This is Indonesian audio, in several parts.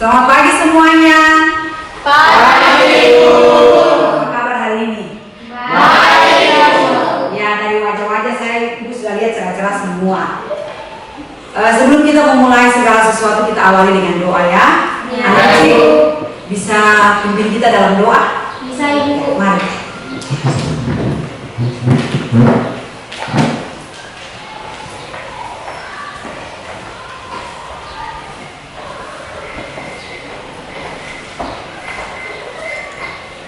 Selamat pagi semuanya. Pagi, Bu. Apa kabar hari ini? Baik, Bu. Ya, dari wajah-wajah saya Ibu sudah lihat cerah-cerah semua. Sebelum kita memulai segala sesuatu, kita awali dengan doa ya. Ya. Anak kecil bisa pimpin kita dalam doa? Bisa, Ibu. Mari.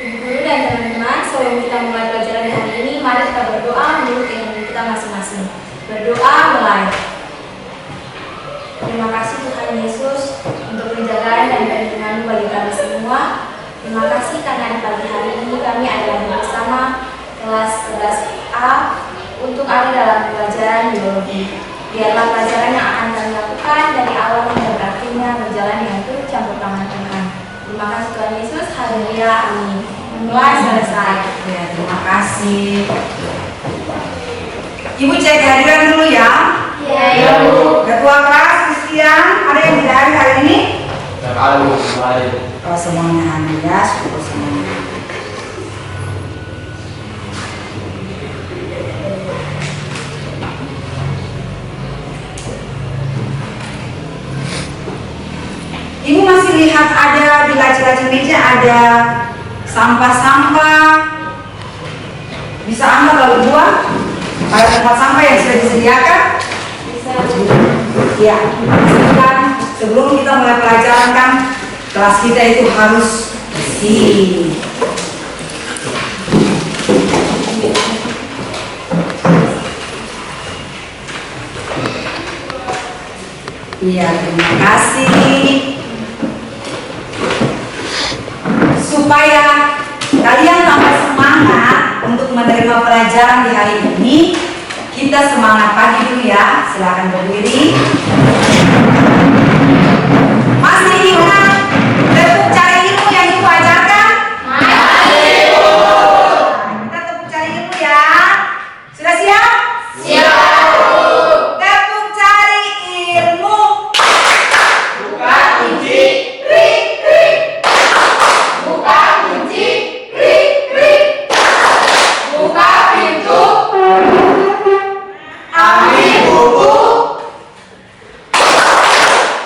Ibu guru dan teman-teman, sebelum kita mulai pelajaran hari ini, mari kita berdoa menurut keinginan kita masing-masing. Berdoa mulai. Terima kasih Tuhan Yesus untuk penjagaan dan perlindungan-Mu bagi kami semua. Terima kasih karena di pagi hari ini kami adalah bersama kelas 11A untuk ada dalam pelajaran biologi. Biarlah pelajaran yang akan kami lakukan dari awal hingga berakhirnya berjalan dengan turut campur tangan Tuhan. Terima kasih Tuhan Yesus. Haleluya. Amin. Mulai selesai. Ya, terima kasih. Ibu cek kehadiran dulu ya. Ya, Bu. Ketua kelas Christian, ada yang tidak hadir hari ini? Tidak ada, Bu. Baik. Oh, semuanya hadir ya, syukur semuanya. Ibu masih lihat ada di laci-laci meja ada sampah-sampah. Bisa Anda lalu buang pada tempat sampah yang sudah disediakan? Bisa. Ya, pastikan sebelum kita mulai pelajaran kan kelas kita itu harus bersih. Iya, terima kasih. Supaya kalian tambah semangat untuk menerima pelajaran di hari ini, kita semangat pagi dulu ya. Silakan berdiri. Masih ingat tepuk cari ilmu yang Ibu ajarkan? Masih, Bu. Nah, kita tepuk cari ilmu ya. Sudah siap? Siap, Bu. Tepuk cari ilmu. Buka kunci. Krik, krik. Buka kunci. Krik, krik. Buka pintu. Ambil buku.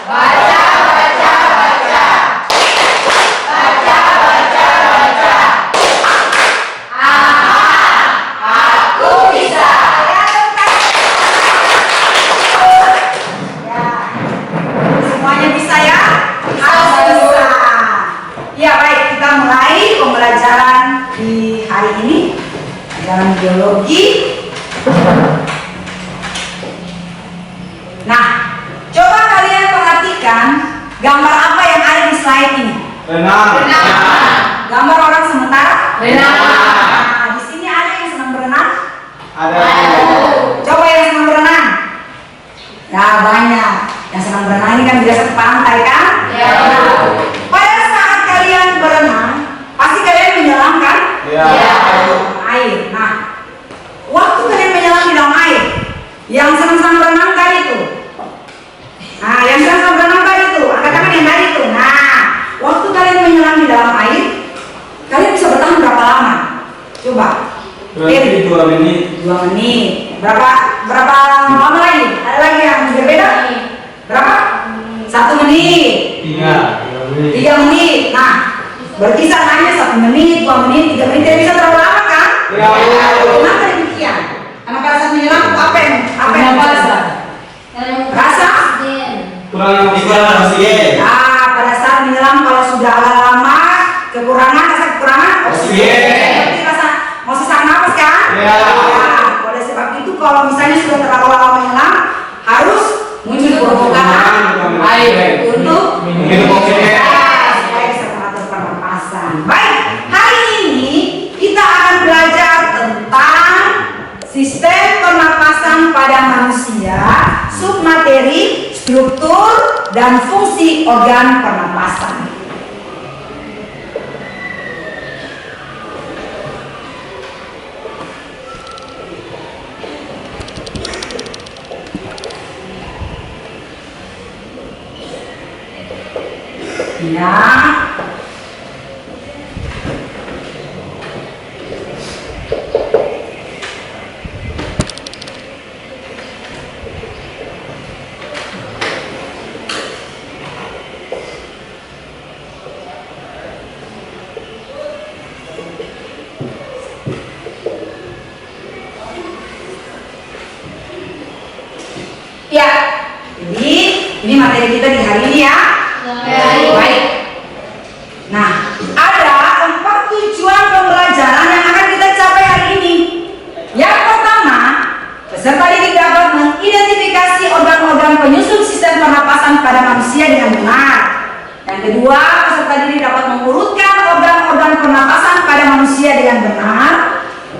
Baca, baca, baca. Baca, baca, baca. Aku bisa. Ya. Semuanya bisa ya? Harus Bisa. bisa. Ya baik, kita mulai pembelajaran di hari ini. Pelajaran biologi. Nah, coba kalian perhatikan gambar apa yang ada di slide ini. Renang. Gambar orang sementara. Renang. Nah, di sini ada yang senang berenang. Ada. Coba yang senang berenang. Ya banyak. Yang senang berenang ini kan biasa ke pantai kan? Ya. Nah, pada saat kalian berenang, pasti kalian menyelam kan? Ya. Air. Nah, waktu kalian menyelam di dalam air, yang senang-senang berenang tadi itu. Nah, yang senang-senang berenang tadi itu, angkat tangan yang tadi itu. Nah, waktu kalian menyelam di dalam air, kalian bisa bertahan berapa lama? Coba. Berarti 2 menit. 2 menit. Berapa lama lagi? Ada lagi yang berbeda? Berapa? 1 menit. 3 menit. 3 menit. Nah, berkisar hanya 1 menit, 2 menit, 3 menit. Tidak bisa terlalu lama kan? Ya. Kenapa demikian? Karena pada saat menyelam apa yang rasa? Rasa? Kurang oksigen. Nah, pada saat menyelam kalau sudah agak lama, kekurangan Oksigen. Berarti rasa mau sesak napas kan? Ya. Oleh sebab itu kalau misalnya sudah terlalu lama menyelam, harus muncul di permukaan air untuk minum oksigen. supaya bisa teratur pernapasan. Baik, hari ini kita akan belajar tentang sistem pernapasan pada manusia, submateri, struktur, dan fungsi organ pernapasan. Ya. Ya, jadi ini materi kita di hari ini ya. Baik. Nah, ada 4 tujuan pembelajaran yang akan kita capai hari ini. Yang pertama, peserta didik dapat mengidentifikasi organ-organ penyusun sistem pernapasan pada manusia dengan benar. Yang kedua, peserta didik dapat mengurutkan organ-organ pernapasan pada manusia dengan benar.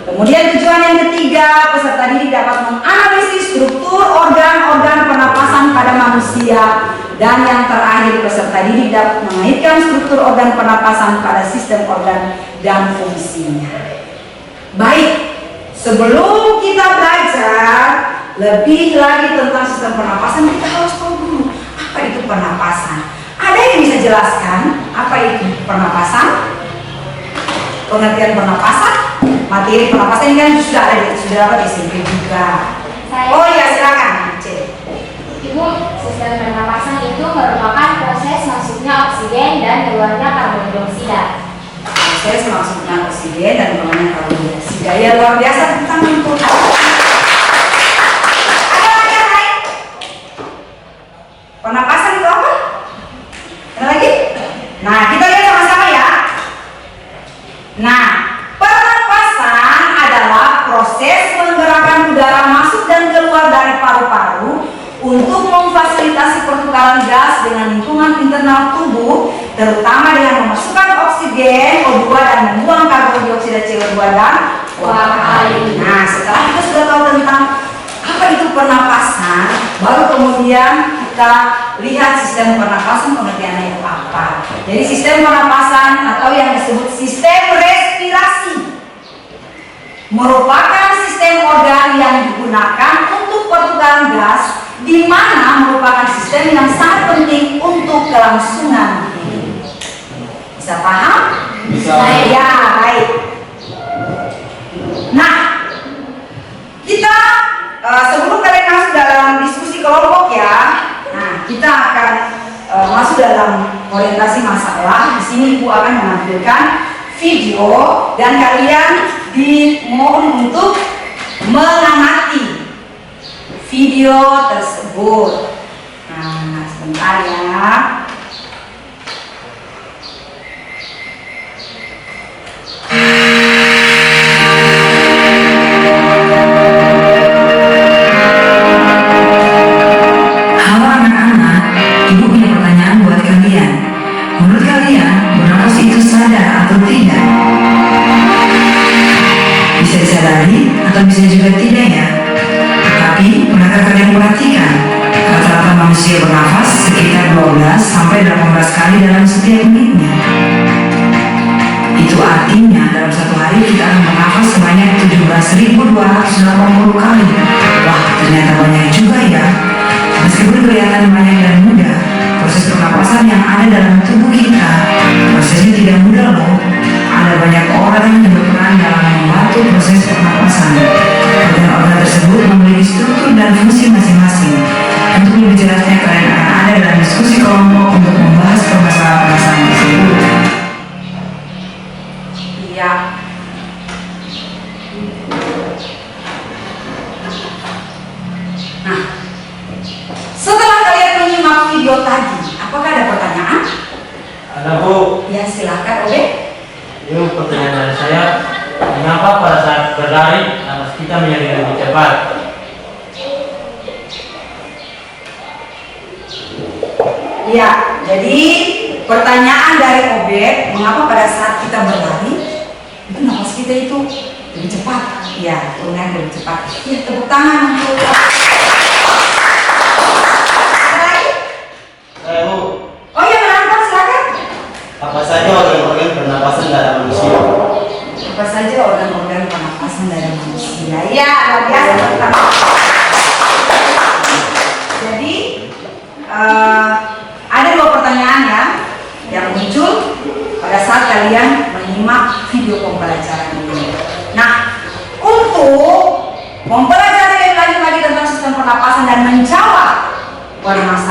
Kemudian tujuan yang ketiga, peserta didik dapat menganalisis struktur organ-organ pernapasan pada manusia. Dan yang terakhir, peserta didik dapat mengaitkan struktur organ pernapasan pada sistem organ dan fungsinya. Baik, sebelum kita belajar lebih lagi tentang sistem pernapasan, kita harus tahu dulu apa itu pernapasan. Ada yang bisa jelaskan apa itu pernapasan? Pengertian pernapasan? Materi pernapasan ini kan sudah dapat di SMP juga. Oh ya, silakan. Ibu, sistem pernapasan itu merupakan proses masuknya oksigen dan keluarnya karbon dioksida. Proses masuknya oksigen dan keluarnya karbon dioksida. Ya, luar biasa tentang itu. Ada lagi yang lain? Pernapasan itu apa? Ada lagi? Nah, kita lihat sama-sama ya. Nah, pernapasan adalah proses menggerakkan udara masuk dan keluar dari paru-paru untuk memfasilitasi pertukaran gas dengan lingkungan internal tubuh, terutama dengan memasukkan oksigen, O2 dan membuang karbon dioksida CO2 dan uap air. Nah, setelah kita sudah tahu tentang apa itu pernapasan, baru kemudian kita lihat sistem pernapasan pengertiannya itu apa. Jadi sistem pernapasan atau yang disebut sistem respirasi merupakan sistem organ yang digunakan untuk pertukaran gas, di mana merupakan sistem yang sangat penting untuk kelangsungan hidup. Bisa paham? Bisa. Ya, baik. Nah, kita sebelum kalian masuk dalam diskusi kelompok ya, nah kita akan masuk dalam orientasi masalah. Di sini Ibu akan menampilkan video dan kalian dimohon untuk mengamati video tersebut. Nah, sebentar ya. Halo anak-anak, Ibu punya pertanyaan buat kalian. Menurut kalian, bernapas itu sadar atau tidak? Bisa disadari atau bisa juga tidak ya? Tapi, pernahkah kalian perhatikan? Rata-rata manusia bernafas sekitar 12 sampai 18 kali dalam setiap menitnya. Itu artinya dalam satu hari kita akan bernafas sebanyak 17.280 kali. Wah, ternyata banyak juga ya. Meskipun kelihatan banyak dan mudah, proses pernapasan yang ada dalam tubuh kita, prosesnya tidak mudah loh. Ada banyak orang yang berperan dalam membantu proses pernapasan. Organ-organ tersebut memiliki struktur dan fungsi masing-masing. Untuk lebih jelasnya, kalian akan ada dalam diskusi kelompok untuk membahas permasalahan-permasalahan tersebut. Iya. Nah, setelah kalian menyimak video tadi, apakah ada pertanyaan? Ada Bu. Ya, silakan Obe. Ini pertanyaan dari saya. Mengapa pada saat berlari nafas kita menjadi lebih cepat? Ya, jadi pertanyaan dari Obed, mengapa pada saat kita berlari itu nafas kita itu lebih cepat? Ya, turunnya lebih cepat. Ya, tepuk tangan untuk. Ada lagi? Saya Bu. Oh iya, menonton silakan. Apa saja organ-organ pernapasan dalam manusia? Apa saja organ-organ pernapasan dari manusia? Ya, luar biasa. Jadi ada 2 pertanyaan ya.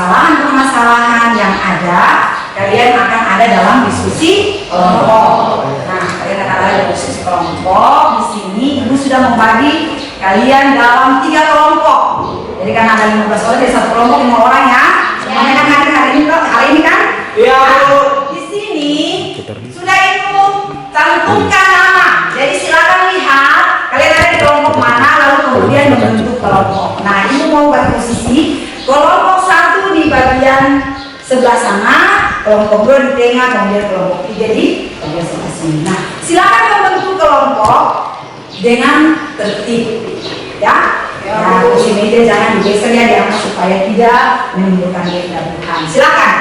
permasalahan-permasalahan yang ada, kalian akan ada dalam diskusi kelompok. Nah, kalian akan ada dalam diskusi kelompok. Di sini Ibu sudah membagi kalian dalam 3 kelompok. Jadi kan ada 15 orang dari satu kelompok 5 orang ya. Semuanya kan hadir hari ini kan? Iya. Nah, di sini sudah Ibu cantumkan nama. Jadi silakan lihat kalian ada di kelompok mana, lalu kemudian membentuk kelompok. Nah, Ibu mau bagi posisi kelompok 1 di bagian sebelah sana, kelompok 2 di tengah, kemudian kelompok 3 di bagian sebelah sini. Nah, silakan membentuk kelompok dengan tertib, ya. Nah, kursi meja jangan digeser ya, diangkat supaya tidak menimbulkan kegaduhan. Silakan.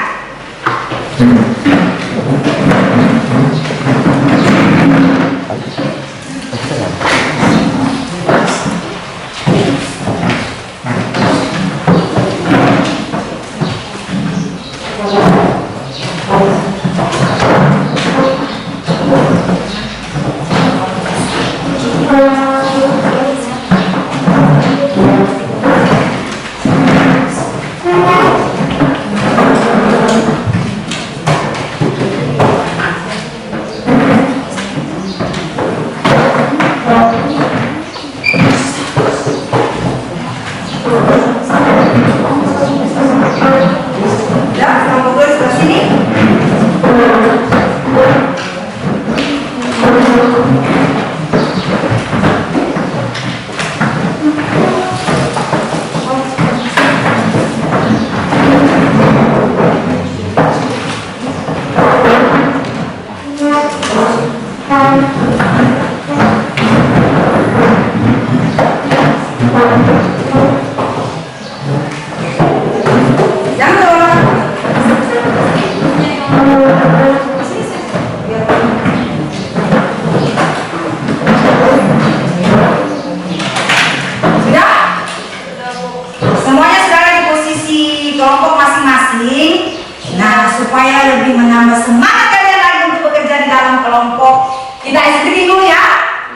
Supaya lebih menambah semangat kalian lagi untuk bekerja di dalam kelompok, kita isi dulu ya.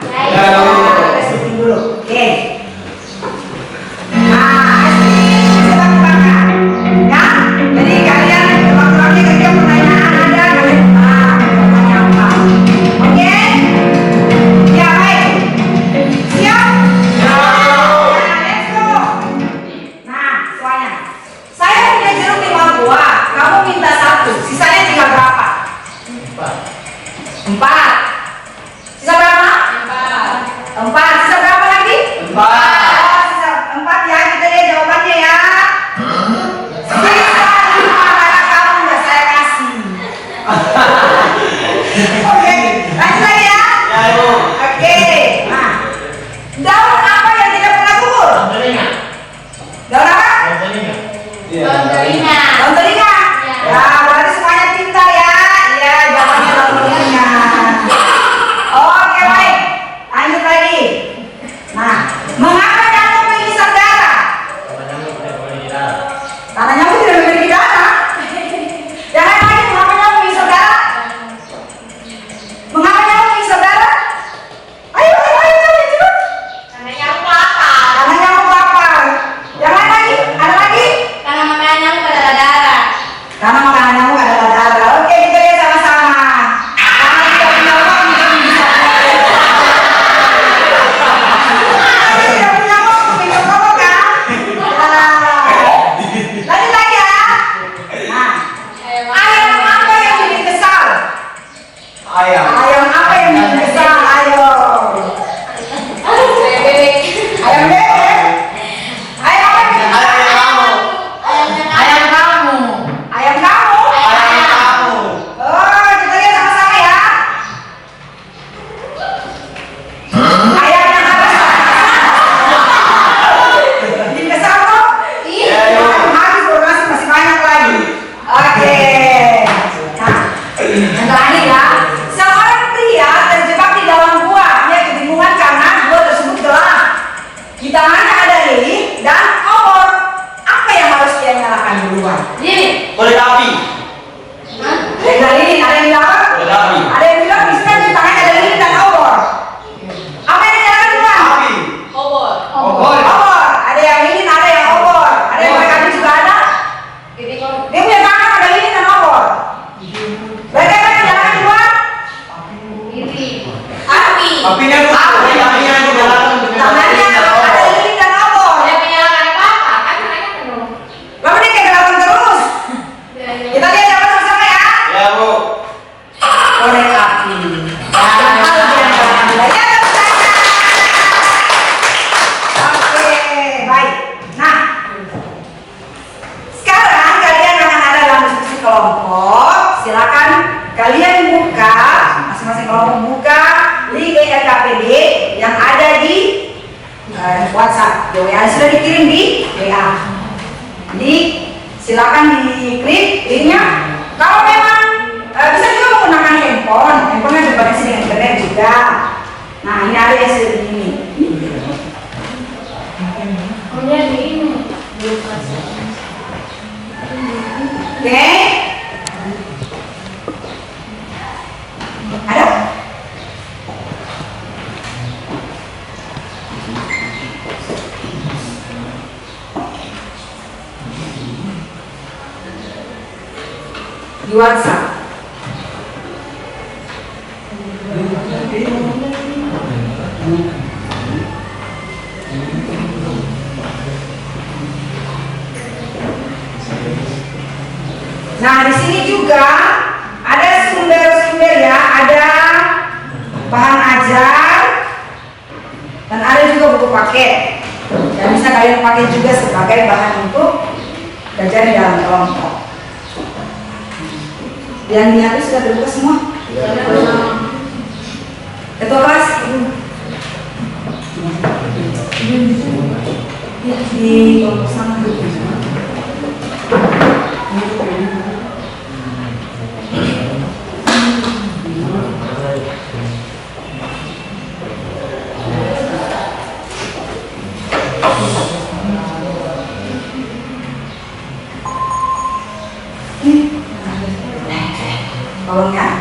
Kita isi dulu. Oke. Nah, sebab-sebabnya, ya. Jadi kalian waktu-waktu kerja pertanyaan ada, kalian bertanya apa? Oke? Ya baik. Siap? Nah, let's go. Nah, soalnya saya punya jeruk 5 buah. Kamu minta 1, sisanya tinggal berapa? 4. Sisa berapa? 4. Sisa berapa lagi? 4. Oh, sisa 4 ya, kita lihat jawabannya ya. Sisa 5 karena kamu udah saya kasih. Oke, lanjut lagi ya. Ya, Ibu. Oke, nah, daun apa yang tidak pernah gugur? Daun telinga. Daun apa? Daun telinga. Daun telinga. Daun telinga. Ya, berarti semuanya pintar ya. Iya, jawabannya daun telinga. Oke, baik. Lanjut lagi. Nah, mengapa nyamuk menghisap darah? Karena nyamuk tidak memiliki darah. Karena nyamuk tidak memiliki darah. Yang lain lagi, mengapa nyamuk menghisap darah? Mengapa nyamuk menghisap darah? Ayo, cepet. Karena nyamuk apa? Karena nyamuk lapar. Yang lain lagi, ada lagi? Karena makanan nyamuk adalah darah. Karena makanan nyamuk adalah darah. Oke, kita lihat sama-sama. Karena tidak punya uang, kita bisa tidak punya uang, minum apa kan? Lanjut lagi ya. Nah, ayam apa yang bikin kesal? Ayam. Ayam apa yang bikin kesal? Ayo. Bebek. Ayam bebek. Ayam apa yang bikin kesal? Ayam kamu. Ayam kamu. Ayam kamu. WhatsApp, di WA sudah dikirim di WA. Jadi silakan diklik linknya. Kalau memang bisa juga menggunakan handphone kan berkoneksi dengan internet juga. Nah ini ada yang seperti ini. Kemudian di ini. Oke. Ada? Di WhatsApp. Nah, di sini juga ada sumber-sumber ya, ada bahan ajar dan ada juga buku paket. Dan bisa kalian pakai juga sebagai bahan untuk belajar di dalam kelompok. Yang niat itu sudah terbuka semua? Ketua kelas? Di kelompok sama. Tolong ya.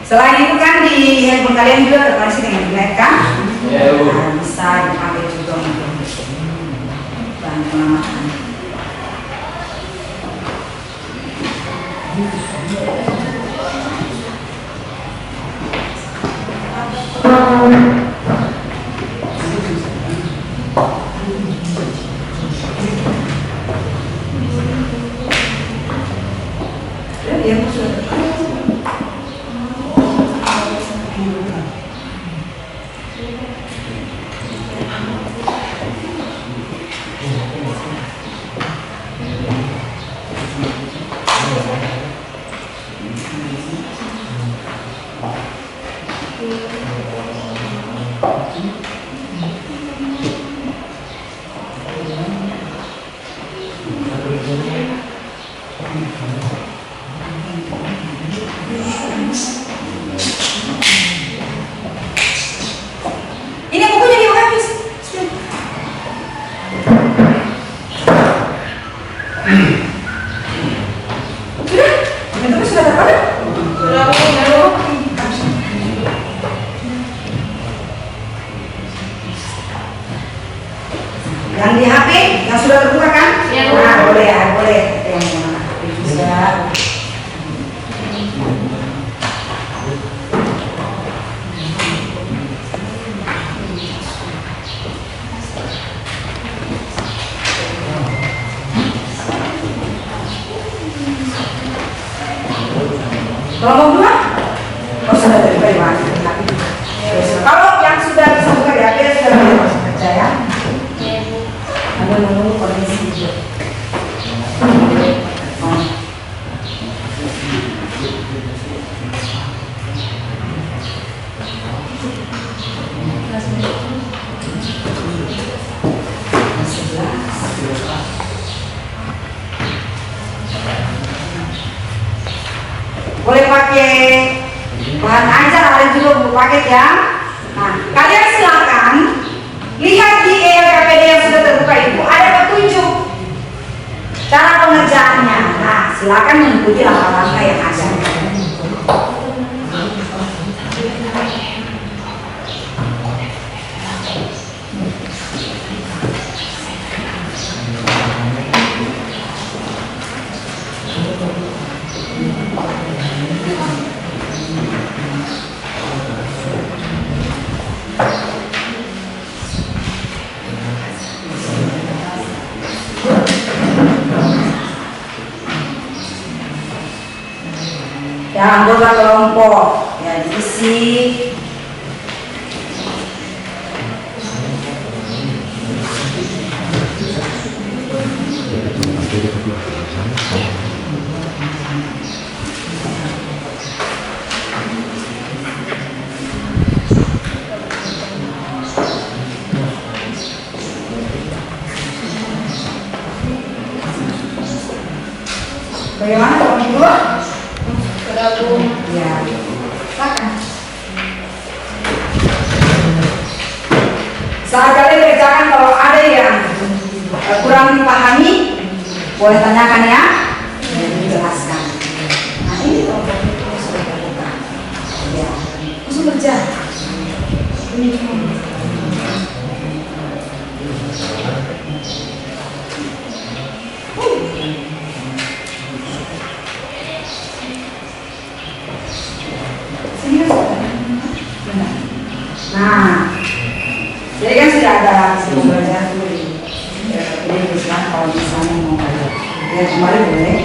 Selain itu kan di handphone kalian juga terkoneksi dengan internet kan? Nah, bisa dipakai juga untuk bahan pengamatan. Ini bukunya di habis. Sudah? Bentuknya sudah terpadat? Sudah. Yang di HP yang sudah terbuka kan? Ya. Nah, boleh ya, boleh. Yang mana? Bisa. Kelompok dua? Oh sudah terbuka di mana? Kalau yang sudah terbuka di HP sudah boleh masuk kerja ya. Ada menunggu kondisi juga. Boleh pakai bahan ajar, ada juga buku paket ya. Nah, kalian silakan lihat di ELKPD yang sudah terbuka itu ada petunjuk cara pengerjaannya. Nah, silakan mengikuti langkah-langkah yang ada. Ya, anggota kelompok ya diisi. Bagaimana kalau dulu? Bergabung. Ya, silakan. Saat kalian kerjakan kalau ada yang kurang dipahami, boleh tanyakan ya, dijelaskan. Nah ini kelompok itu sudah terbuka. Ya, langsung kerja. Nah, jadi kan sudah ada hasil pembelajaran dulu di Islam kalau misalnya mau ya kembali boleh.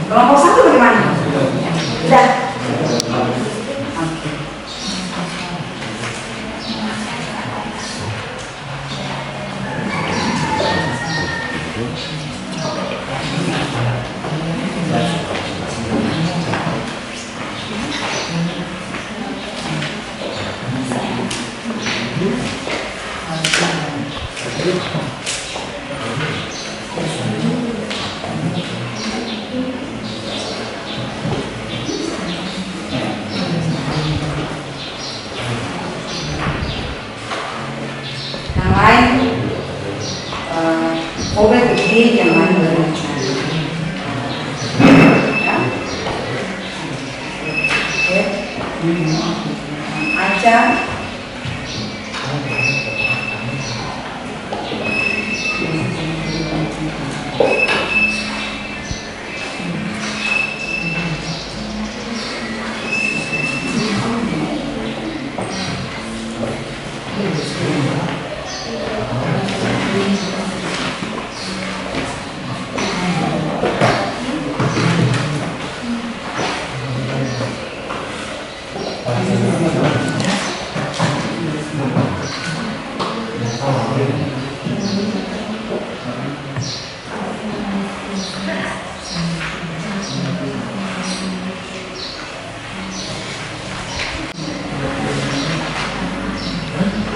Kelompok satu bagaimana? Sudah. Yang lain boleh begini, yang lain boleh mencari. Ya. Oke. Aja.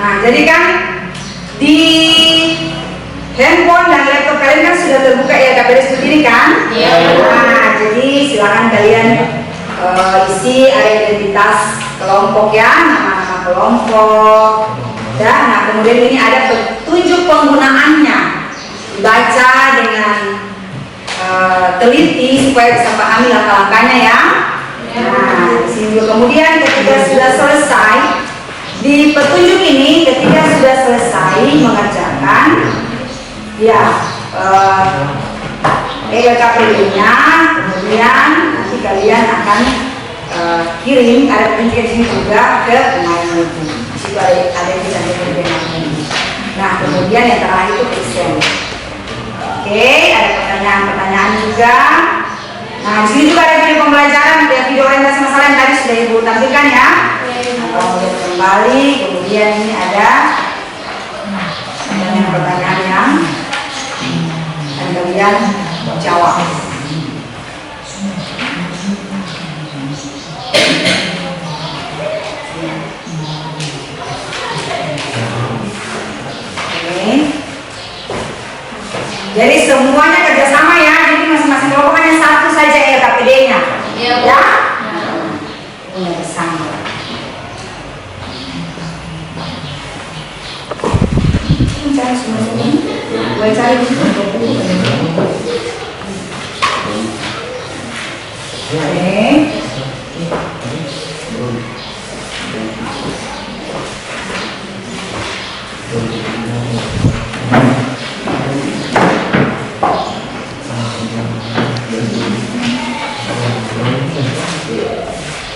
Nah, jadi kan di handphone dan laptop kalian kan sudah terbuka ya KPD seperti ini kan? Iya. Nah, jadi silakan kalian isi ada identitas kelompok ya, nama-nama kelompok. Dan nah kemudian ini ada petunjuk penggunaannya, dibaca dengan teliti supaya bisa pahami langkah-langkahnya ya. Nah, di sini juga kemudian ketika sudah selesai di petunjuk ini, ketika sudah selesai mengerjakan ya LKPD-nya, kemudian nanti kalian akan kirim, ada petunjuk di sini juga ke pemain itu. Di situ ada yang Nah, kemudian yang terakhir itu present. Oke, ada pertanyaan-pertanyaan juga. Nah, di sini juga ada video pembelajaran, video orientasi masalah yang tadi sudah Ibu tampilkan ya. Kalau lihat kembali, kemudian ini ada pertanyaan yang dan kalian jawab. Oke. Jadi semuanya kerjasama ya, jadi masing-masing kelompok hanya satu saja LKPD-nya. Iya, Bu. Ya? Punya bersama. Cari semua ini, gue cari di sini. Oke.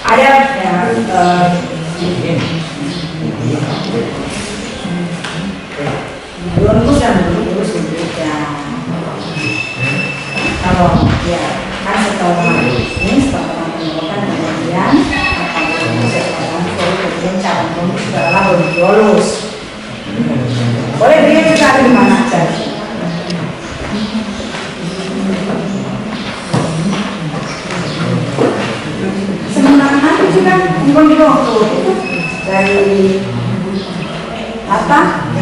Ada ya, rumus dan rumus ya. Kalau ya kan setelah ini setelah menentukan kemudian kemudian calon rumus adalah lulus. Boleh dia juga ada di mana aja. Sementara itu juga Gimana tuh dari apa?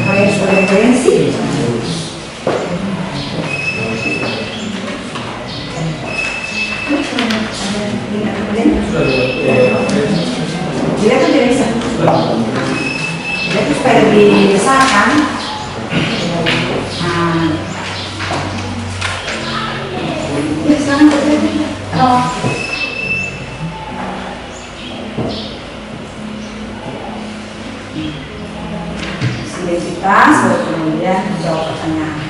Referensi. Dia tuh dari sana. Dia tuh supaya lebih besar kan? Nah, ini sekarang oh. Identitas, kemudian menjawab pertanyaan.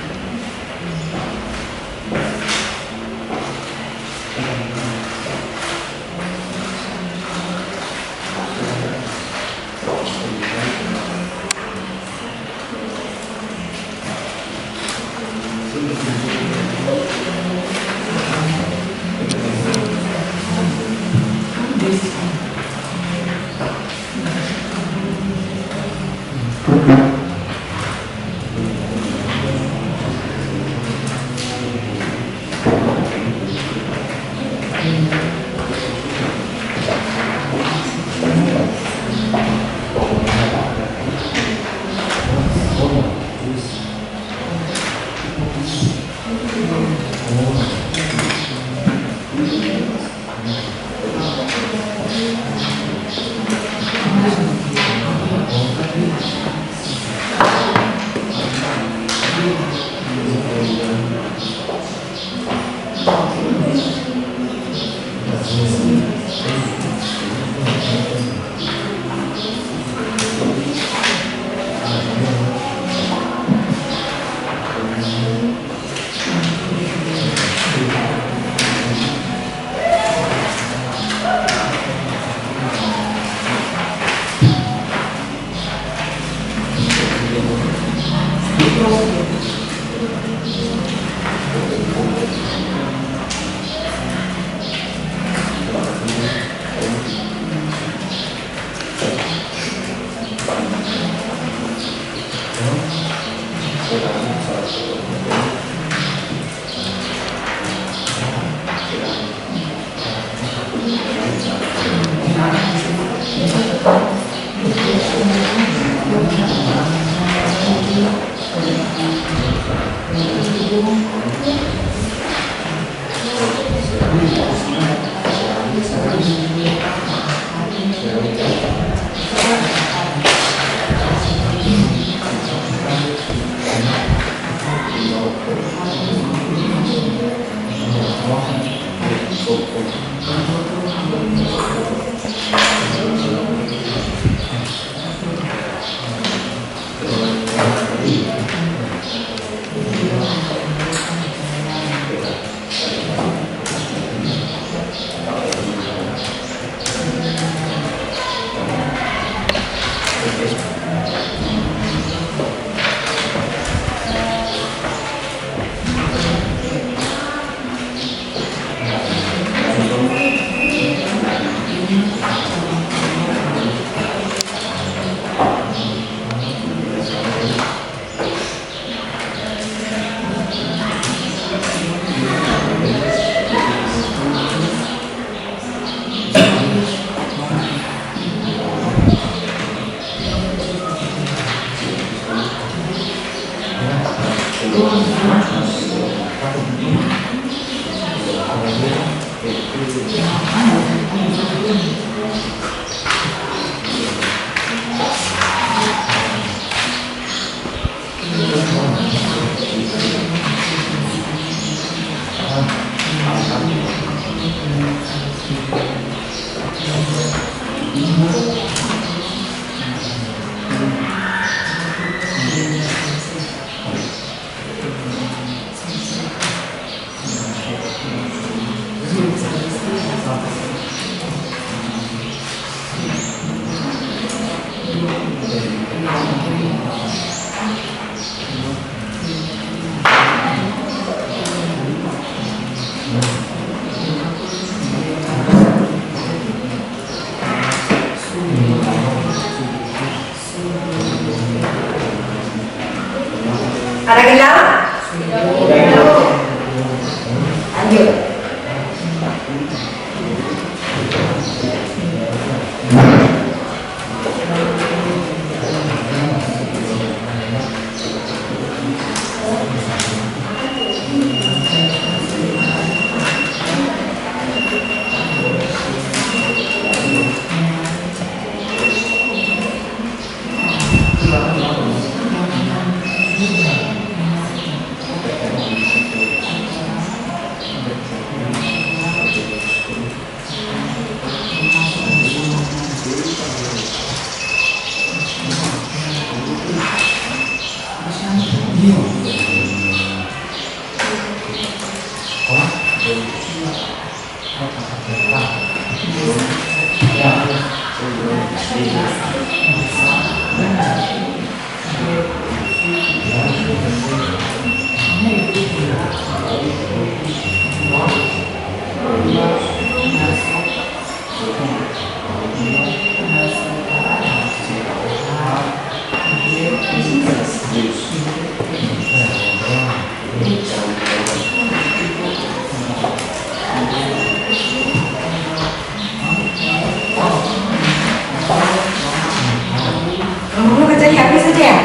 Ada kendala? Lanjut. Kamu dulu kerjanya habis saja ya?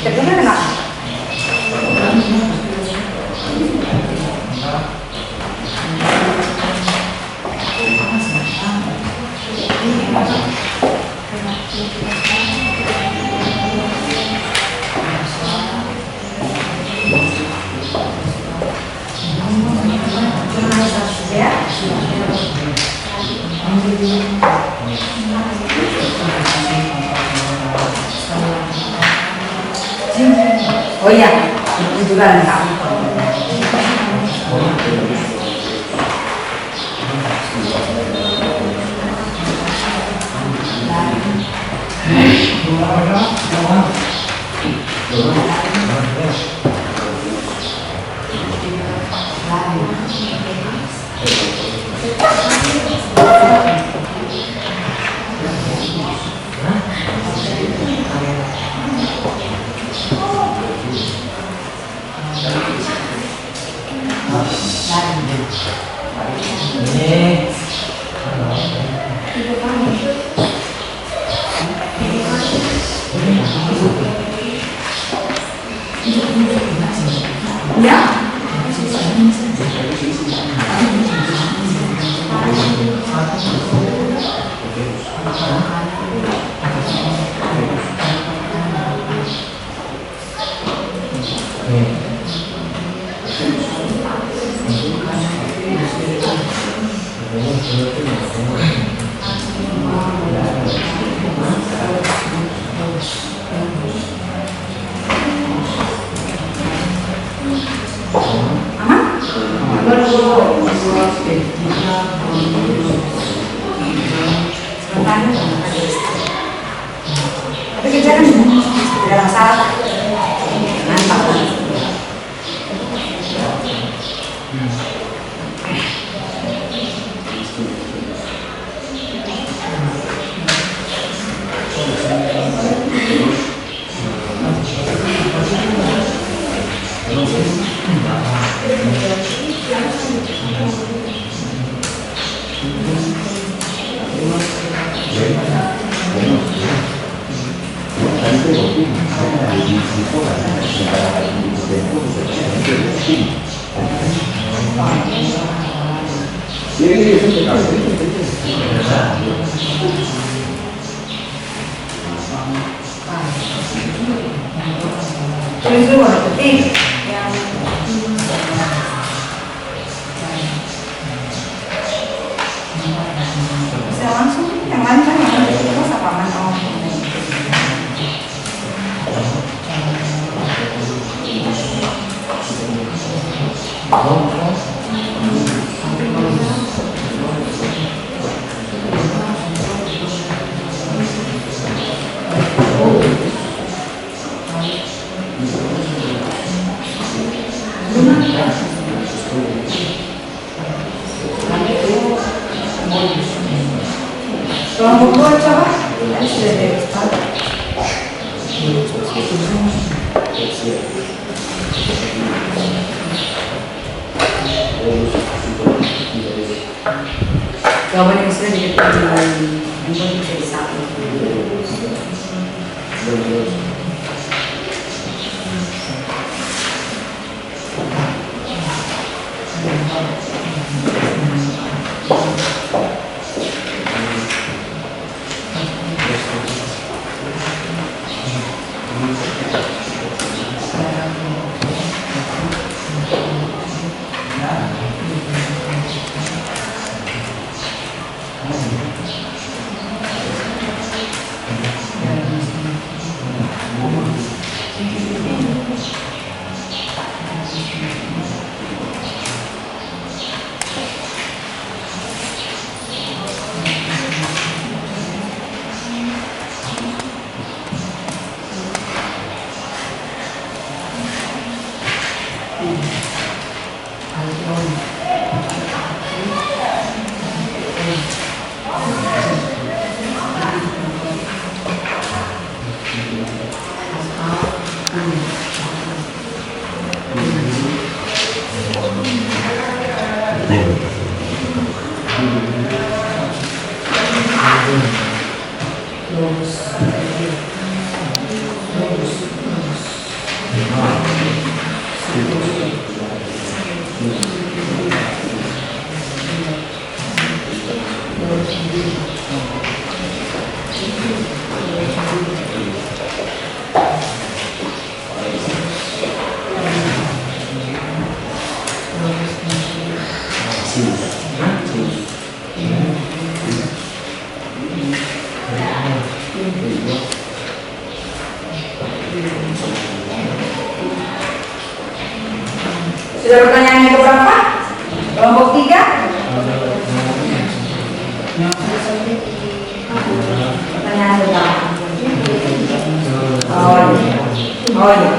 Kerjanya kenapa? Oh iya, itu juga lengkap. Ya. Tapi kerja kan tidak ada masalah. Mantap. Tulis dulu, ketik. Bisa langsung, yang lain kan yang terus apa man Tolong buku coba. Tadi sudah di-start. Jawaban yang sudah diketik di bisa disatu. Sudah pertanyaan yang keberapa? Kelompok 3? Pertanyaan keberapa? Oh iya. Oh iya.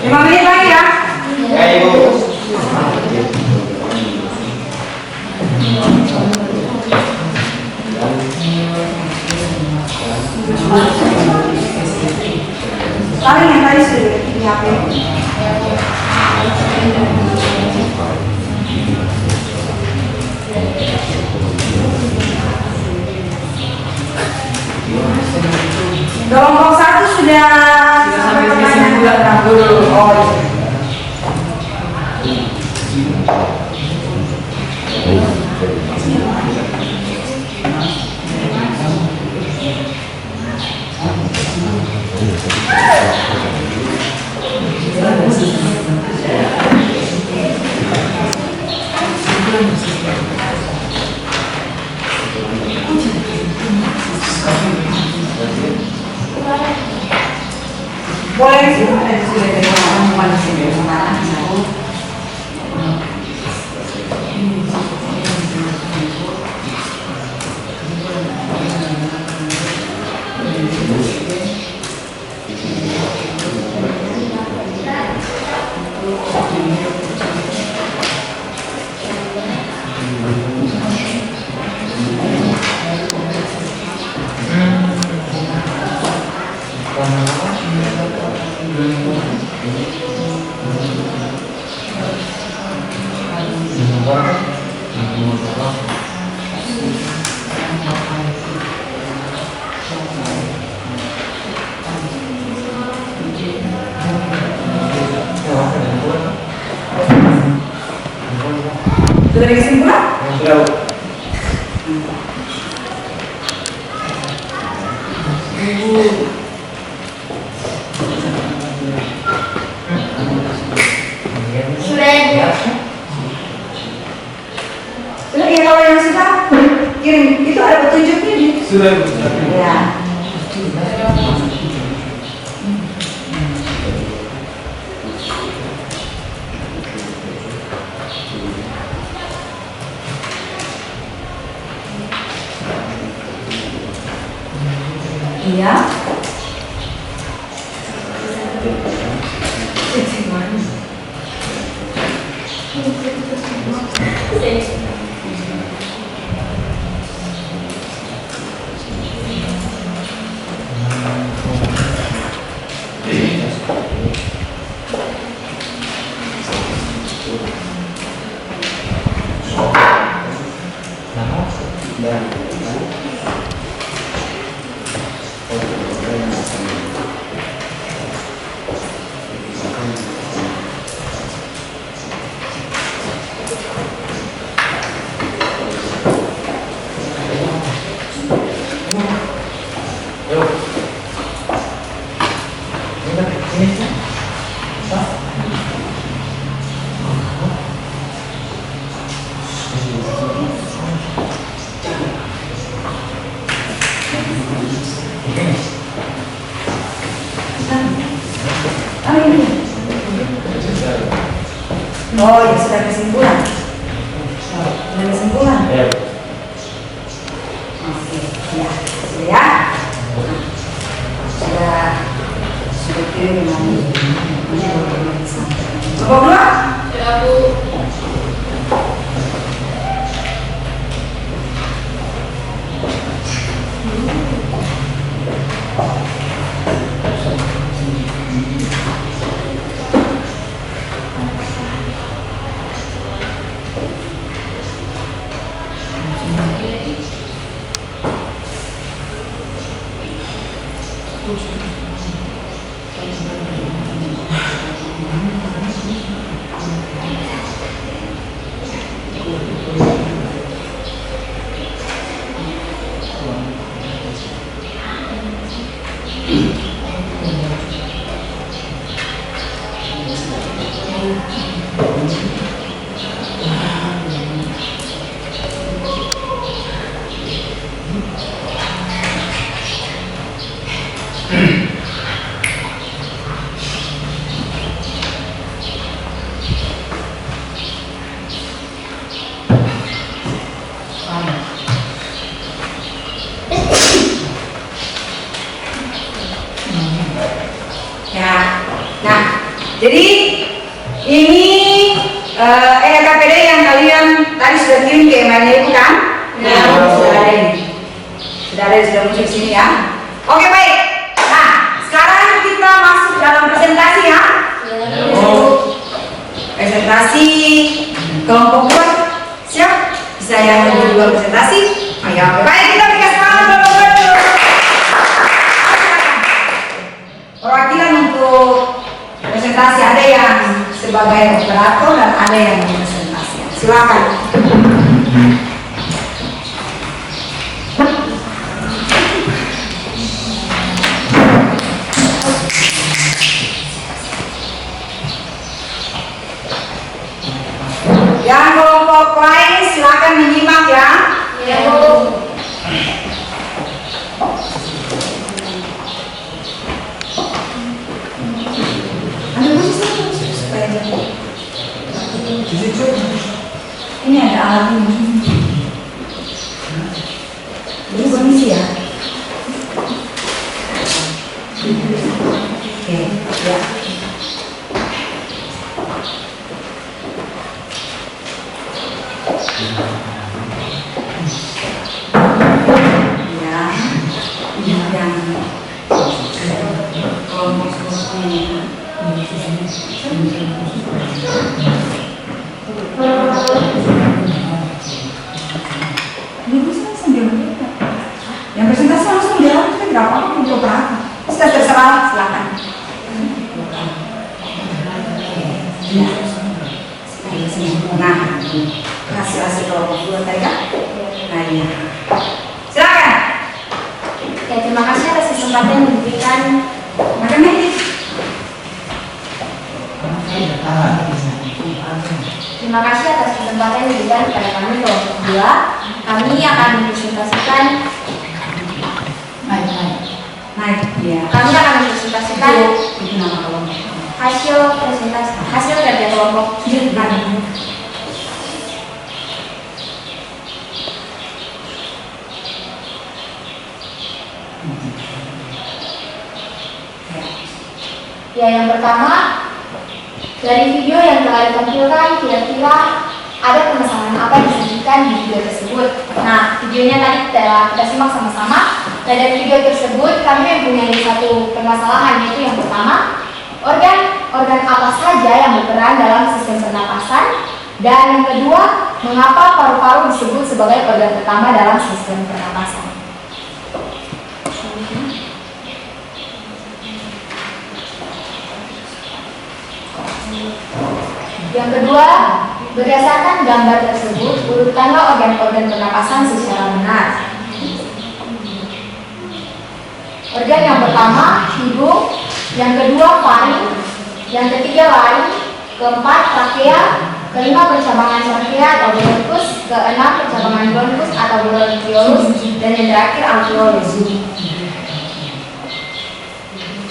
5 menit lagi ya. Ya Ibu. Paling yang tadi sudah di HP. Kelompok 1 sudah sampai pertanyaan berapa? Oh iya. Boleh sih, ada sudah dari orang di sini sama aku. Sudah ada kesimpulan? Sudah. Sudah ya, Bu? Sudah ya, kalau yang sudah kirim itu ada petunjuknya di. Sudah. Ya. Iya. Oh, ya sudah kesimpulan. Sudah kesimpulan. Ya. Oke, ya, sudah ya. Sudah kirim dengan kelompok 2? Sudah, Bu. Ya, nah, jadi ini LKPD yang kalian tadi sudah kirim ke emailnya itu kan? Nah, sudah ada ini, sudah muncul di sini ya. Oke baik. Nah, sekarang kita masuk dalam presentasi ya. Presentasi kelompok buat siap? Bisa yang lebih dua presentasi? Ayo, oke. Baik, kita berikan semangat kelompok buat dulu. Perwakilan untuk presentasi ada yang sebagai operator dan ada yang presentasi. Silakan. Yang kelompok lain silakan menyimak ya. Ya, Bu. Ini ada alat ini. Ini kondisi ya. Oke, ya. Ya, ini yang kelompok-kelompoknya. Yang presentasi langsung jalan, kita tidak apa-apa untuk operator. Sudah terserah, silakan. Nah, hasil kelompok dua tadi kan? Nah ini, silakan. Ya, terima kasih atas kesempatan yang diberikan. Makan ini. Terima kasih atas kesempatan yang diberikan kepada kami kelompok 2. Kami akan mempresentasikan Ya. Kami akan mempresentasikan Itu nama kelompok. hasil kerja kelompok. Ya, yang pertama, dari video yang telah ditampilkan, kira-kira ada permasalahan apa yang disajikan di video tersebut. Nah, videonya tadi telah kita simak sama-sama. Dan dari video tersebut, kami mempunyai satu permasalahan, yaitu yang pertama, organ apa saja yang berperan dalam sistem pernapasan. Dan yang kedua, mengapa paru-paru disebut sebagai organ pertama dalam sistem pernapasan. Yang kedua, berdasarkan gambar tersebut, urutkanlah organ-organ pernapasan secara benar. Organ yang pertama, hidung. Yang kedua, paru. Yang ketiga, laring. Keempat, trakea. Kelima, percabangan trakea atau bronkus. Keenam, percabangan bronkus atau bronkiolus. Dan yang terakhir, alveolus.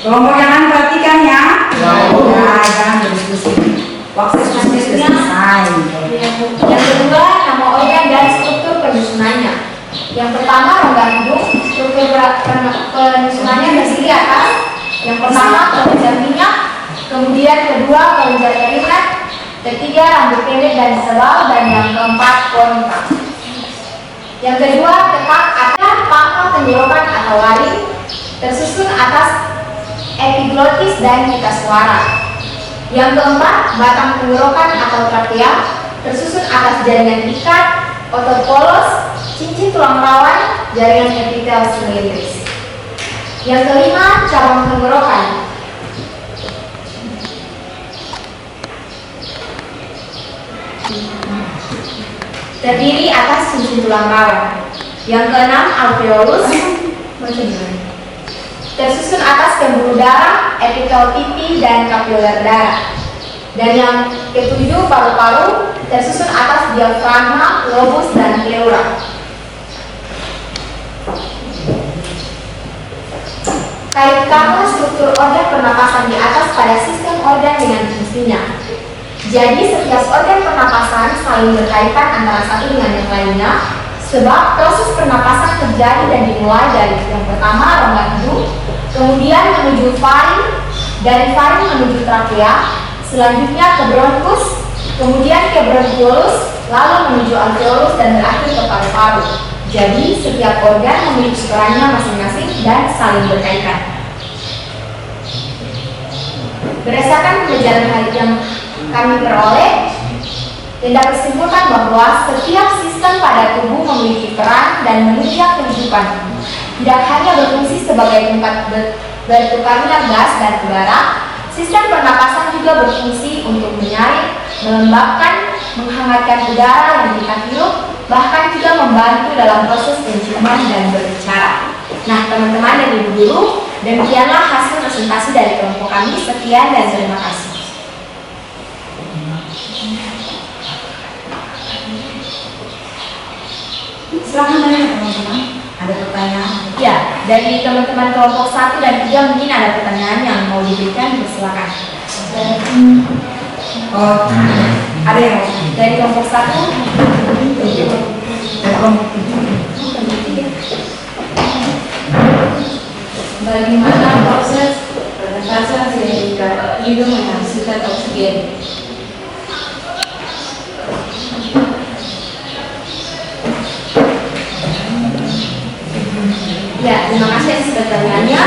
Kelompok yang lain perhatikan ya. Jangan berdiskusi. Waktu diskusi sudah selesai. Yang kedua, nama organ dan struktur penyusunannya. Yang pertama, rongga hidung. Struktur penyusunannya terdiri atas yang pertama, kelenjar minyak. Kemudian kedua, kelenjar urinet. Ketiga, rambut pendek dan sebal. Dan yang keempat, kontra. Yang kedua, tekak atas pangkal tenggorokan atau laring, tersusun atas epiglotis dan pita suara. Yang keempat, batang tenggorokan atau trakea, tersusun atas jaringan ikat, otot polos, cincin tulang rawan, jaringan epitel silindris. Yang kelima, cabang tenggorokan. terdiri atas susun tulang rawan. Yang keenam, alveolus, tersusun atas pembuluh darah, epitel pipi, dan kapiler darah. Dan yang ketujuh, paru-paru, tersusun atas diafragma, lobus, dan pleura. Kait utama struktur organ pernapasan di atas pada sistem organ dengan fungsinya. Jadi setiap organ pernapasan saling berkaitan antara satu dengan yang lainnya, sebab proses pernapasan terjadi dan dimulai dari yang pertama rongga hidung, kemudian menuju faring, dari faring menuju trakea, selanjutnya ke bronkus, kemudian ke bronkiolus, lalu menuju alveolus dan berakhir ke paru-paru. Jadi setiap organ memiliki perannya masing-masing dan saling berkaitan. Berdasarkan pelajaran yang kami peroleh, dapat disimpulkan bahwa setiap sistem pada tubuh memiliki peran dan menunjang kehidupan. Tidak hanya berfungsi sebagai tempat bertukarnya gas dan udara, sistem pernapasan juga berfungsi untuk menyaring, melembabkan, menghangatkan udara yang kita hirup, bahkan juga membantu dalam proses penciuman dan berbicara. Nah, teman-teman dan ibu guru, demikianlah hasil presentasi dari kelompok kami. Sekian dan terima kasih. Silahkan tanya teman-teman. Ada pertanyaan? Ya, dari teman-teman kelompok 1 dan 3 mungkin ada pertanyaan yang mau diberikan, silakan. Oh, ada yang mau? Dari kelompok 1. Dari kelompok 3. Bagaimana proses pernapasan sehingga hidung menghasilkan oksigen? Ya, terima kasih atas pertanyaannya.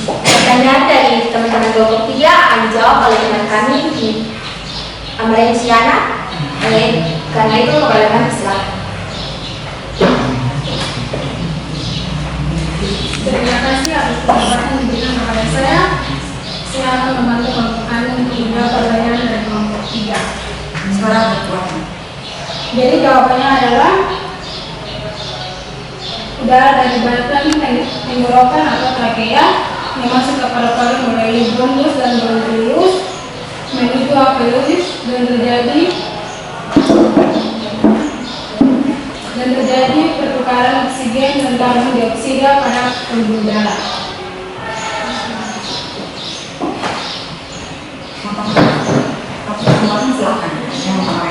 Pertanyaan dari teman-teman kelompok 3 akan dijawab oleh teman kami di Amalia Siana. Karena itu kepada kami silakan. Terima kasih atas kesempatan yang diberikan kepada saya. Saya akan membantu kelompok kami untuk menjawab pertanyaan dari kelompok 3. Sekarang bertuan. Jadi jawabannya adalah udara dari batang tenggorokan atau trakea yang masuk ke paru-paru melalui bronkus dan bronkiolus menuju alveolus dan terjadi pertukaran oksigen dan karbon dioksida pada pembuluh darah. Teman-teman silakan yang mau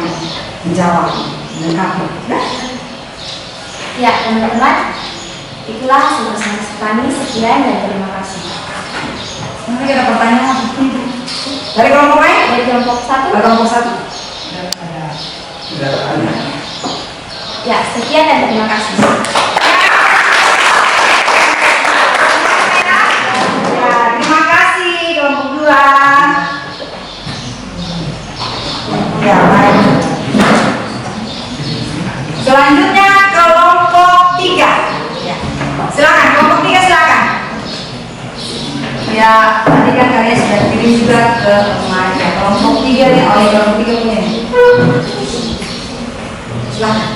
menjawab melengkapi. Ya, teman-teman, itulah hasil presentasi kami. Sekian dan terima kasih. Nanti ada pertanyaan dari kelompok lain? Dari kelompok 1. Dari kelompok 1. Ya, sekian dan terima kasih. Ya, terima kasih kelompok 2. Ya, baik. Selanjutnya kelompok 3. Ya. Silakan kelompok 3 silakan. Ya, tadi kan kalian sudah kirim juga ke temannya. Kelompok 3 nih, oleh kelompok 3 punya. Silakan.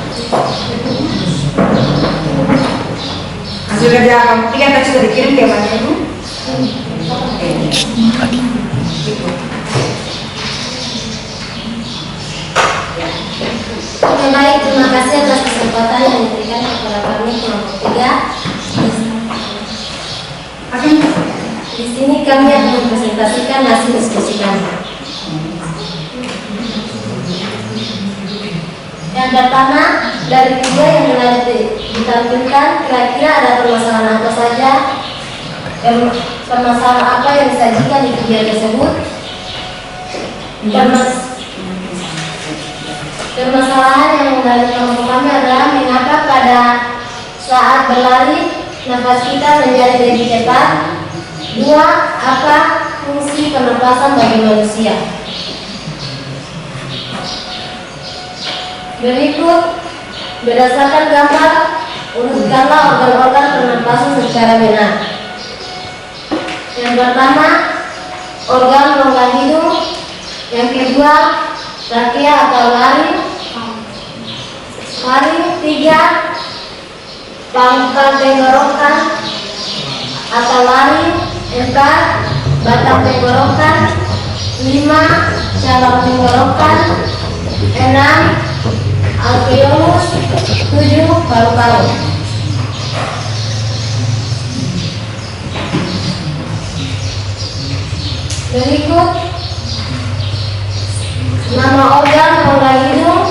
Hasil kerja kelompok 3 tadi sudah dikirim ke temannya itu. Oke, baik, terima kasih atas kesempatan yang diberikan kepada kami kelompok 3. Di sini kami akan mempresentasikan hasil diskusi kami. Yang pertama, dari 3 yang telah ditampilkan, kira-kira ada permasalahan apa saja? Permasalahan apa yang disajikan di video tersebut? Permasalahan yang menarik kelompok kami adalah mengapa pada saat berlari nafas kita menjadi lebih cepat. 2. Apa fungsi pernapasan bagi manusia? Berikut, berdasarkan gambar, urutkanlah organ-organ pernapasan secara benar. Yang pertama, organ rongga hidung. Yang kedua, trakea atau laring. Laring 3, pangkal tenggorokan atau laring. 4, batang tenggorokan. 5, cabang tenggorokan. 6, alveolus. 7, paru-paru. Berikut nama organ rongga hidung,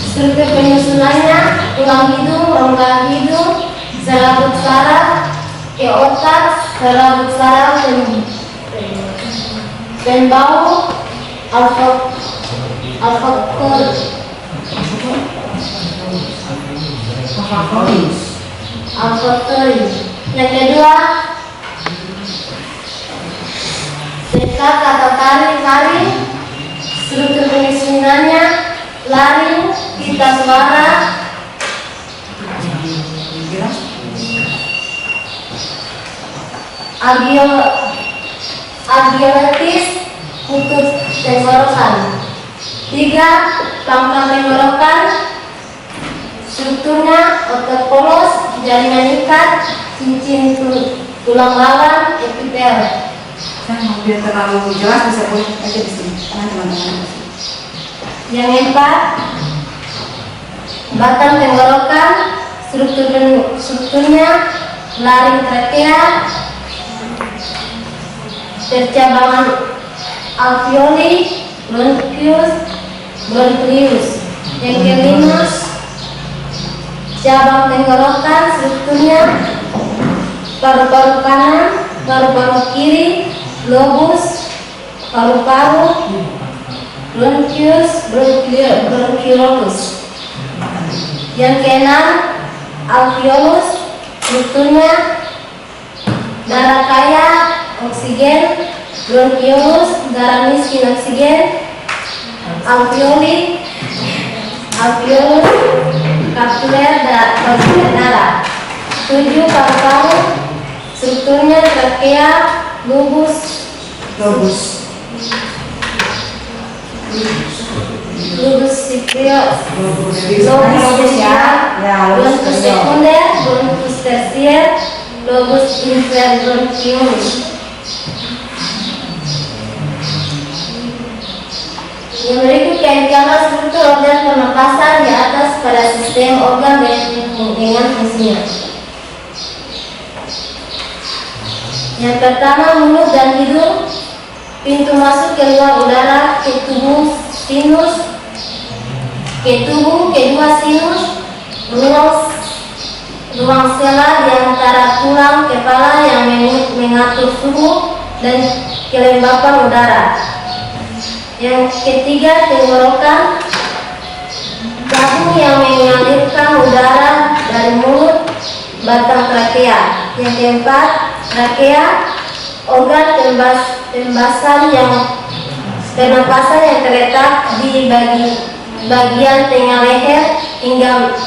struktur penyusunannya: tulang hidung, rongga hidung, selaput saraf, keotak, selaput saraf, pembau, alveolis. Yang kedua, tekad atau taring, struktur penyusunannya: laring, pita suara, alveoletis, kutub tenggorokan. 3, pangkal tenggorokan, strukturnya otot polos, jaringan ikat, cincin tulang lawan, epitel. Biar terlalu jelas bisa boleh aja di sini, teman-teman. Yang 4, batang tenggorokan, strukturnya laring trakea, percabangan alveoli, bronchius. Yang kelima, cabang tenggorokan, strukturnya paru-paru kanan, paru-paru kiri, lobus, paru-paru, bronchius, bronchiolus. Yang keenam, alveolus, strukturnya darah kaya, oksigen, bronchiolus, darah miskin, oksigen, alveolus, kapsuler darah. 7, paru-paru, strukturnya trakea, lobus siprios, lobus sekunder, lobus tersier, lobus inferior. Yang berikut kaitannya struktur organ pernapasan di atas pada sistem organ dengan fungsinya. Yang pertama, mulut dan hidung, pintu masuk keluar udara ke tubuh sinus, kedua sinus, ruang sela di antara tulang kepala yang mengatur suhu dan kelembapan udara. Yang ketiga, tenggorokan, tabung yang mengalirkan udara dari mulut, batang trakea. Yang keempat, trakea, organ pernapasan yang terletak di bagian tengah leher hingga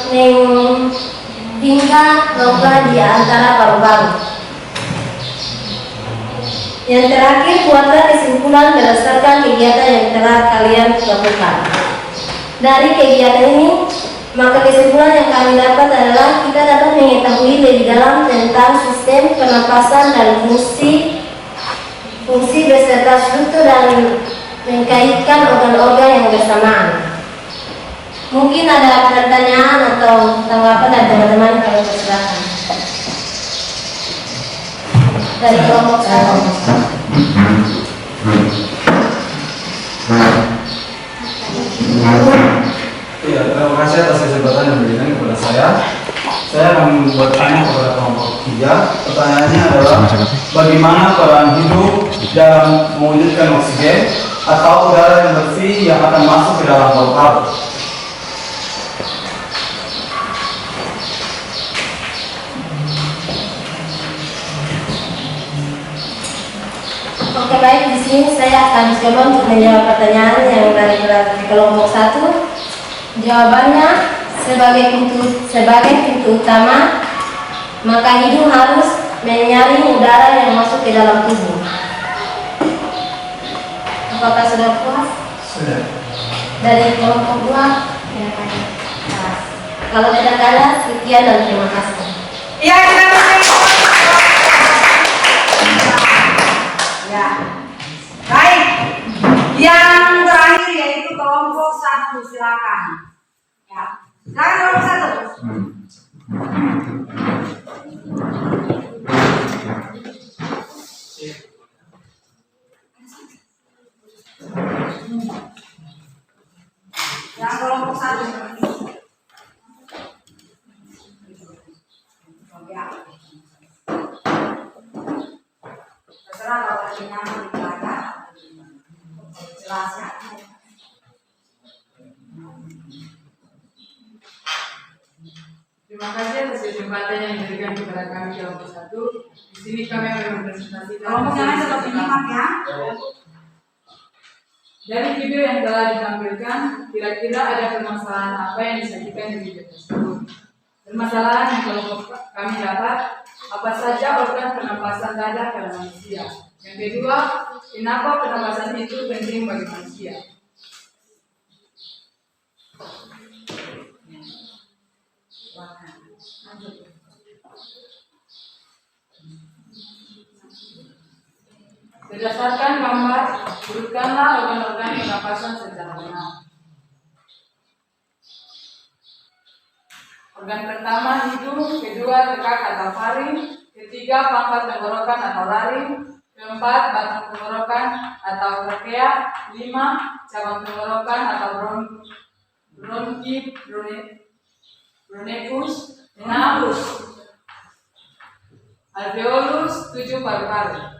rongga di antara paru-paru. Yang terakhir, buatlah kesimpulan berdasarkan kegiatan yang telah kalian lakukan. Dari kegiatan ini, maka kesimpulan yang kami dapat adalah kita dapat mengetahui lebih dalam tentang sistem pernapasan dan fungsi beserta struktur dan mengkaitkan organ-organ yang bersamaan. Mungkin ada pertanyaan atau tanggapan dari teman-teman, kalau silakan. Dari kelompok saya. Iya, terima kasih atas kesempatan yang diberikan kepada saya. Saya akan bertanya kepada kelompok 3. Pertanyaannya adalah bagaimana peran hidup dalam mewujudkan oksigen atau udara yang bersih yang akan masuk ke dalam paru-paru? Oke, baik, di sini saya akan coba untuk menjawab pertanyaan yang dari kelompok 1. Jawabannya, sebagai pintu utama, maka hidung harus menyaring udara yang masuk ke dalam tubuh. Apakah sudah puas? Sudah. Dari kelompok 2, Kalau tidak ada, sekian dan terima kasih. Ya, ya. Baik. Yang terakhir yaitu kelompok 1, silakan. Ya. Silakan kelompok 1. Yang kelompok 1. Ya. Terserah kalau ada nyaman di belakang. Jelas ya. Terima kasih atas kesempatan yang diberikan kepada kami kelompok 1. Di sini kami akan mempresentasikan Kelompok yang lain tetap menyimak ya. dari video yang telah ditampilkan. Kira-kira ada permasalahan apa yang disajikan di video tersebut? Permasalahan yang kelompok kami dapat, apa saja organ pernapasan dada pada manusia? Yang kedua, kenapa pernapasan itu penting bagi manusia? Berdasarkan gambar, urutkanlah organ-organ pernapasan secara benar. Organ pertama hidung, kedua tekak atau faring, ketiga pangkat tenggorokan atau laring, keempat batang tenggorokan atau trakea, 5 cabang tenggorokan atau bronchus, 6 alveolus, 7 paru-paru.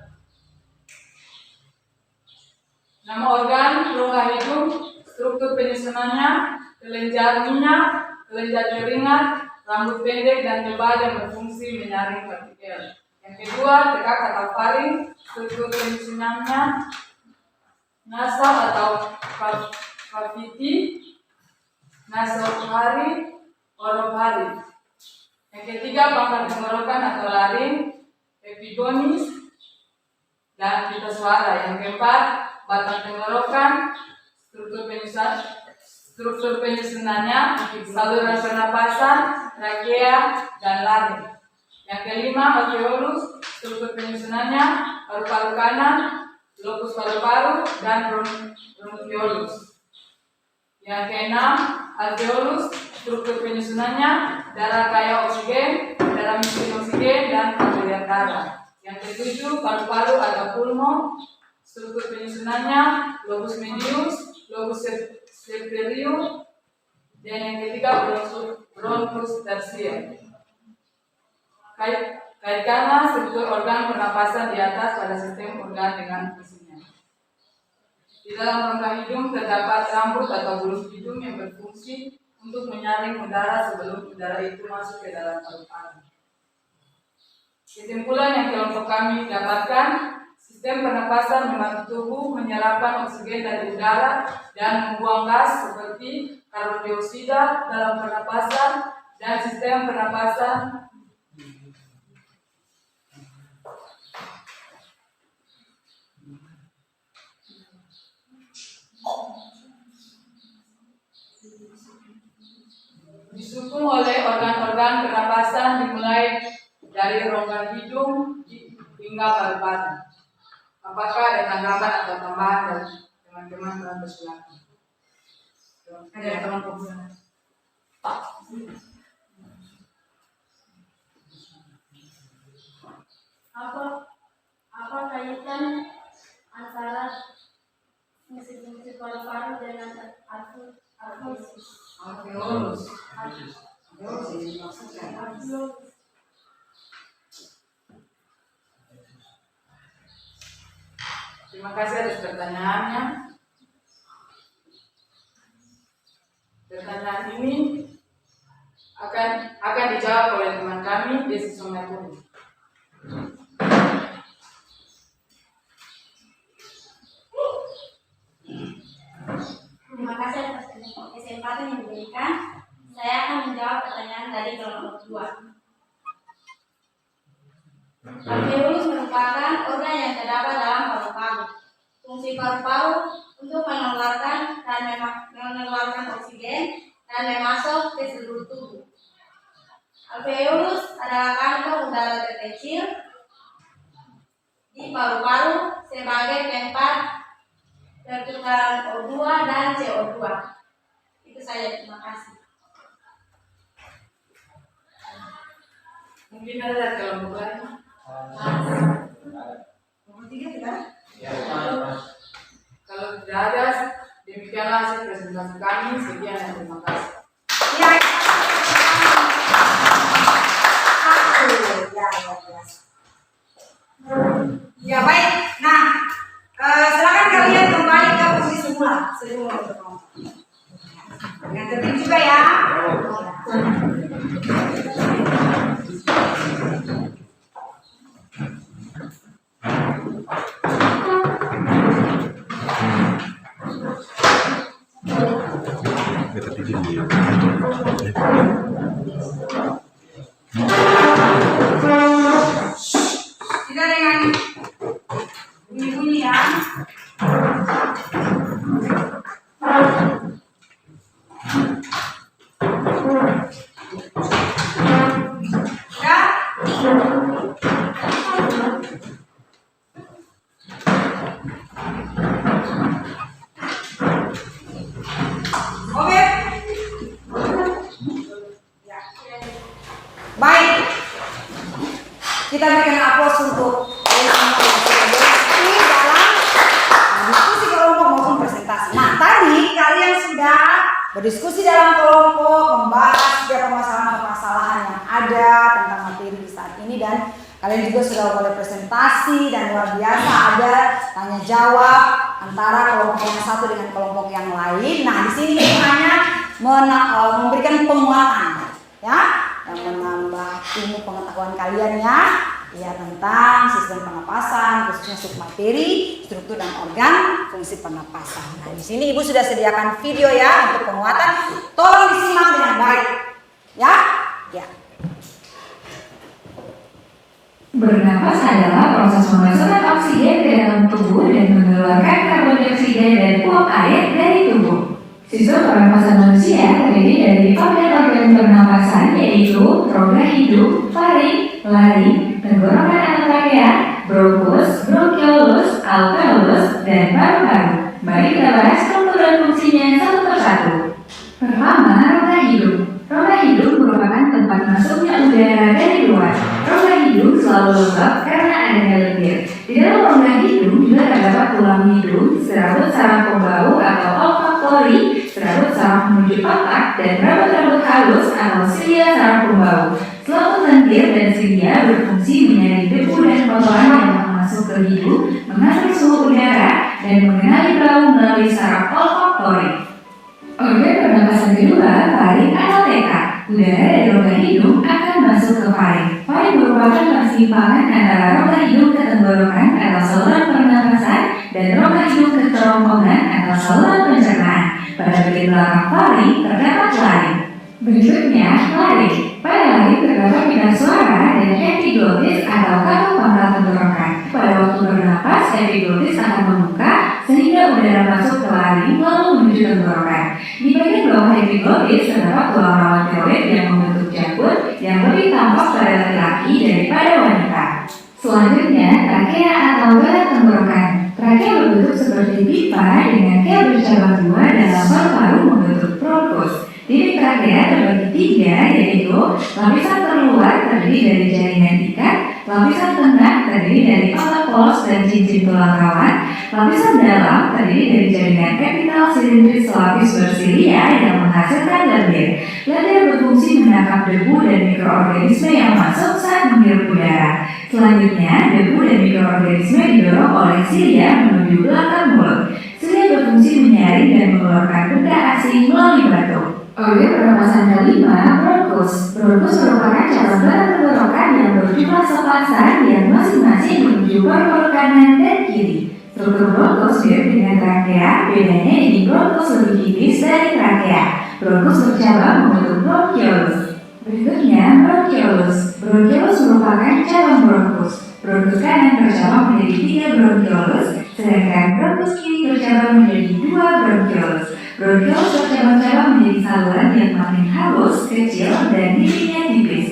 Nama organ rongga hidung, struktur penyusunannya, kelenjar minyak, kelenjar keringat, rambut pendek dan tebal yang berfungsi menyaring partikel. Yang kedua, tekak atau faring, struktur penyusunannya, nasal atau cavity, nasofaring, orofaring. Yang ketiga, pangkat tenggorokan atau laring, epigonis, dan pita suara. Yang keempat, batang tenggorokan, struktur penyusunannya, saluran pernapasan, trakea, dan laring. Yang kelima, alveolus, struktur penyusunannya, paru-paru kanan, lobus paru-paru, dan bronchiolus. Yang keenam, alveolus, struktur penyusunannya, darah kaya oksigen, darah miskin oksigen, dan aliran darah. Yang ketujuh, paru-paru atau pulmo, struktur penyusunannya, lobus medius, lobus superior, dan yang ketiga, bronchus tertius. Kaitkanlah struktur organ pernapasan di atas pada sistem organ dengan fungsinya. Di dalam rongga hidung terdapat rambut atau bulu hidung yang berfungsi untuk menyaring udara sebelum udara itu masuk ke dalam paru-paru. Kesimpulan yang kelompok kami dapatkan, sistem pernapasan membantu tubuh menyerapkan oksigen dari udara dan membuang gas seperti karbon dioksida dalam pernapasan, dan sistem pernapasan disukung oleh organ-organ pernapasan dimulai dari rongga hidung hingga paru-paru. Apakah ada tanggapan atau tambahan dari teman-teman dalam persilakan? Ada kelompok Apa kaitan antara fungsi-fungsi paru-paru dengan alveolus? Alveolus. Terima kasih atas pertanyaannya. Pertanyaan ini akan dijawab oleh teman kami, Desi Somaturi. Terima kasih atas kesempatan yang diberikan. Saya akan menjawab pertanyaan dari kelompok 2. Alveolus merupakan organ yang terdapat dalam paru-paru. Fungsi paru-paru untuk mengeluarkan oksigen dan memasuk ke seluruh tubuh. Alveolus adalah kantong udara terkecil di paru-paru sebagai tempat pertukaran O2 dan CO2. Itu saja, terima kasih. Mungkin ada kelompok lain. Nomor 3 tidak? Kalau tidak ada, demikianlah hasil presentasi kami. Sekian dan terima kasih. Ya, ya baik. Nah, silakan kalian kembali ke posisi semula sebelum berkelompok. Dengan tertib juga ya. Tidak dengan bunyi-bunyi ya. Ya. Oke. Ya. Baik. Kita berikan aplaus untuk diskusi kelompok maupun presentasi. Nah, tadi kalian sudah berdiskusi dalam kelompok, membahas permasalahan-permasalahan yang ada tentang materi di saat ini, dan kalian juga sudah boleh presentasi, dan luar biasa ada tanya jawab antara kelompok yang satu dengan kelompok yang lain. Nah, di sini hanya memberikan penguatan, ya, yang menambah ilmu pengetahuan kalian ya tentang sistem pernapasan, khususnya submateri, struktur dan organ fungsi pernapasan. Nah, di sini Ibu sudah sediakan video ya untuk penguatan. Tolong disimak dengan baik, ya. Ya. Bernapas adalah proses memasukkan oksigen ke dalam tubuh dan mengeluarkan karbon dioksida dan uap air dari tubuh. Sistem pernapasan manusia terdiri dari organ-organ pernapasan yaitu rongga hidung, faring, laring, tenggorokan atau trachea, bronkus, bronkiolus, alveolus, dan paru-paru. Mari kita bahas struktur dan fungsinya satu persatu. Pertama, rongga hidung. Rongga hidung merupakan tempat masuknya udara dari luar. Rongga hidung selalu lembab karena adanya lendir. Di dalam rongga hidung juga terdapat tulang hidung, serabut saraf pembau atau olfaktori, serabut saraf menuju otak, dan rambut-rambut halus atau silia saraf pembau. Selaput lendir dan silia berfungsi menyaring debu dan kotoran yang masuk ke hidung, mengatur suhu udara, dan mengenali bau melalui saraf olfaktori. Organ pernapasan kedua, faring atau tekak. Udara dari rongga hidung akan masuk ke faring. Faring merupakan persimpangan antara rongga hidung ke tenggorokan atau saluran pernapasan dan rongga hidung ke kerongkongan atau saluran pencernaan. Pada bagian belakang faring terdapat laring. Berikutnya, laring. Pada laring terdapat pita suara dan epiglotis atau kantong pangkal tenggorokan. Pada waktu bernapas, epiglotis akan membuka sehingga udara masuk ke laring lalu menuju tenggorokan. Di bagian bawah epiglotis terdapat tulang rawan tiroid yang membentuk janggut yang lebih tampak pada laki-laki daripada wanita. Selanjutnya, trakea atau balat tenggorokan. Trakea berbentuk seperti pipa dengan keel bercabang dua dalam paru-paru membentuk bronkus. Titik trakea terbagi tiga, yaitu lapisan terluar terdiri dari jaringan ikat, lapisan tengah terdiri dari otot polos dan cincin tulang rawan, lapisan dalam terdiri dari jaringan epitel silindris selapis bersilia yang menghasilkan lendir. Lendir berfungsi menangkap debu dan mikroorganisme yang masuk saat menghirup udara. Selanjutnya, debu dan mikroorganisme didorong oleh silia menuju belakang mulut. Silia berfungsi menyaring dan mengeluarkan benda asing melalui batuk. Organ pernapasan kelima, bronkus. Bronkus merupakan cabang barat tenggorokan yang berjumlah sepasang yang masing-masing menuju paru-paru kanan dan kiri. Struktur bronkus mirip dengan trakea, bedanya ini bronkus lebih tipis dari trakea. Bronkus bercabang membentuk bronkiolus. Berikutnya, bronkiolus. Bronkiolus merupakan cabang bronkus. Bronkus kanan bercabang menjadi 3 bronkiolus, sedangkan bronkus kiri bercabang menjadi 2 bronkiolus. Bronkiolus bercabang-cabang menjadi saluran yang makin halus, kecil, dan dindingnya tipis.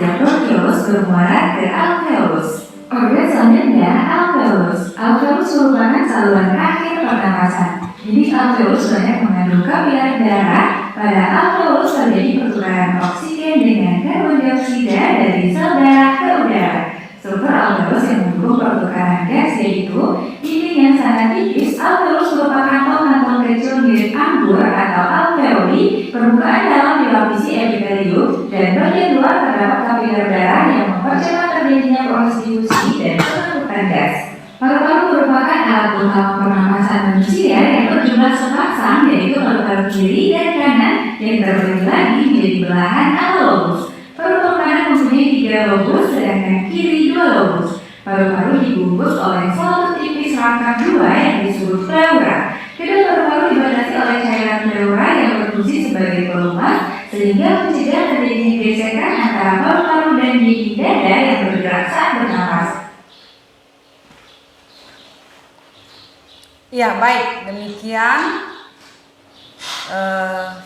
setiap bronkiolus bermuara ke alveolus. Organ selanjutnya alveolus. Alveolus merupakan saluran terakhir pernapasan. Jadi alveolus banyak mengandung kapilari darah. Pada alveolus terjadi pertukaran oksigen dengan karbon dioksida dari sel darah ke udara. Struktur alveolus yang mendukung pertukaran gas yaitu dinding yang sangat tipis. Alveolus merupakan kantong-kantong kecil mirip anggur atau alveoli. Permukaan dalam dilapisi epitelium dan bagian luar terdapat kapiler darah yang mempercepat terjadinya proses difusi dan penumpukan gas. Paru-paru merupakan alat utama pernapasan manusia yang berjumlah sepasang, yaitu paru-paru kiri dan kanan yang terbagi lagi menjadi belahan analogous. Paru-paru kanan mempunyai 3 lobus, sedangkan kiri 2 lobus. Paru-paru dibungkus oleh suatu tipis rangka 2 yang disebut pleura. Kedua paru-paru dibatasi oleh cairan pleura yang berfungsi sebagai pelumas, sehingga mencegah terjadinya gesekan antara paru-paru dan dinding dada yang bergerak saat bernapas. Ya, baik, demikian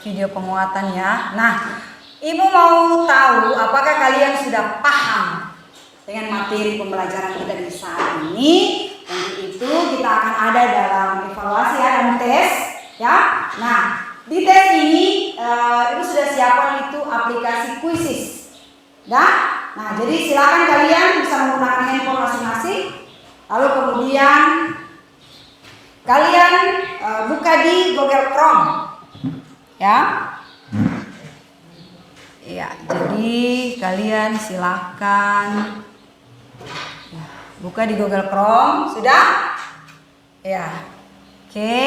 video penguatannya. Nah, Ibu mau tahu apakah kalian sudah paham dengan materi pembelajaran kita di saat ini? Untuk itu kita akan ada dalam evaluasi dan tes, ya. Nah, di tes ini Ibu sudah siapkan itu aplikasi Quizzes, ya. Nah, jadi silakan kalian bisa menggunakan handphone masing-masing. Lalu kemudian kalian buka di Google Chrome, ya. Ya, jadi kalian silakan buka di Google Chrome, sudah? Ya, oke.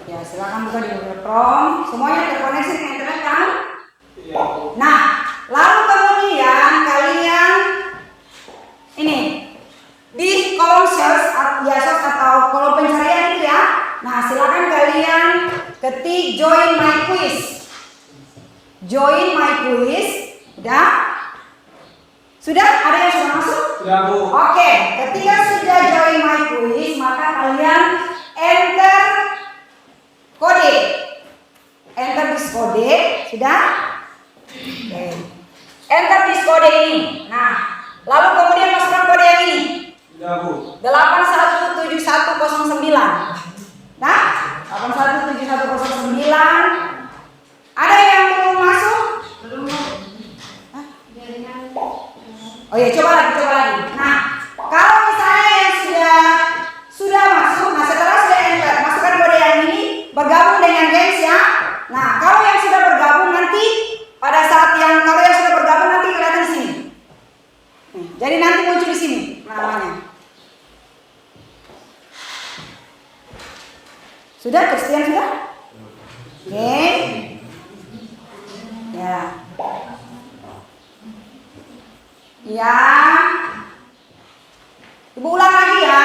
Ya, silakan buka di Google Chrome. Semuanya terkoneksi dengan internet kan? Nah, lalu kemudian kalian ini di kolom search atau kolom pencarian itu ya. Nah, silakan kalian ketik join my quiz. Join my quiz. Sudah? Ada yang sudah masuk? Sudah, Bu. Oke, ketika sudah join my quiz, maka kalian enter kode. Enter this kode, sudah? Oke. Enter this kode ini. Nah, lalu kemudian masukkan kode yang ini. Sudah, Bu. 817109. Nah, 817109. Ada yang belum masuk? Belum. Oh ya, coba lagi. Nah, kalau misalnya yang sudah masuk, nah setelah sudah enter, masukkan kode yang ini, bergabung dengan games ya. Nah, kalau yang sudah bergabung nanti pada saat kalau yang sudah bergabung nanti kelihatan di sini. Jadi nanti muncul di sini namanya. Sudah, Christian sudah? Oke. Ya. Ya. Ibu ulang lagi ya.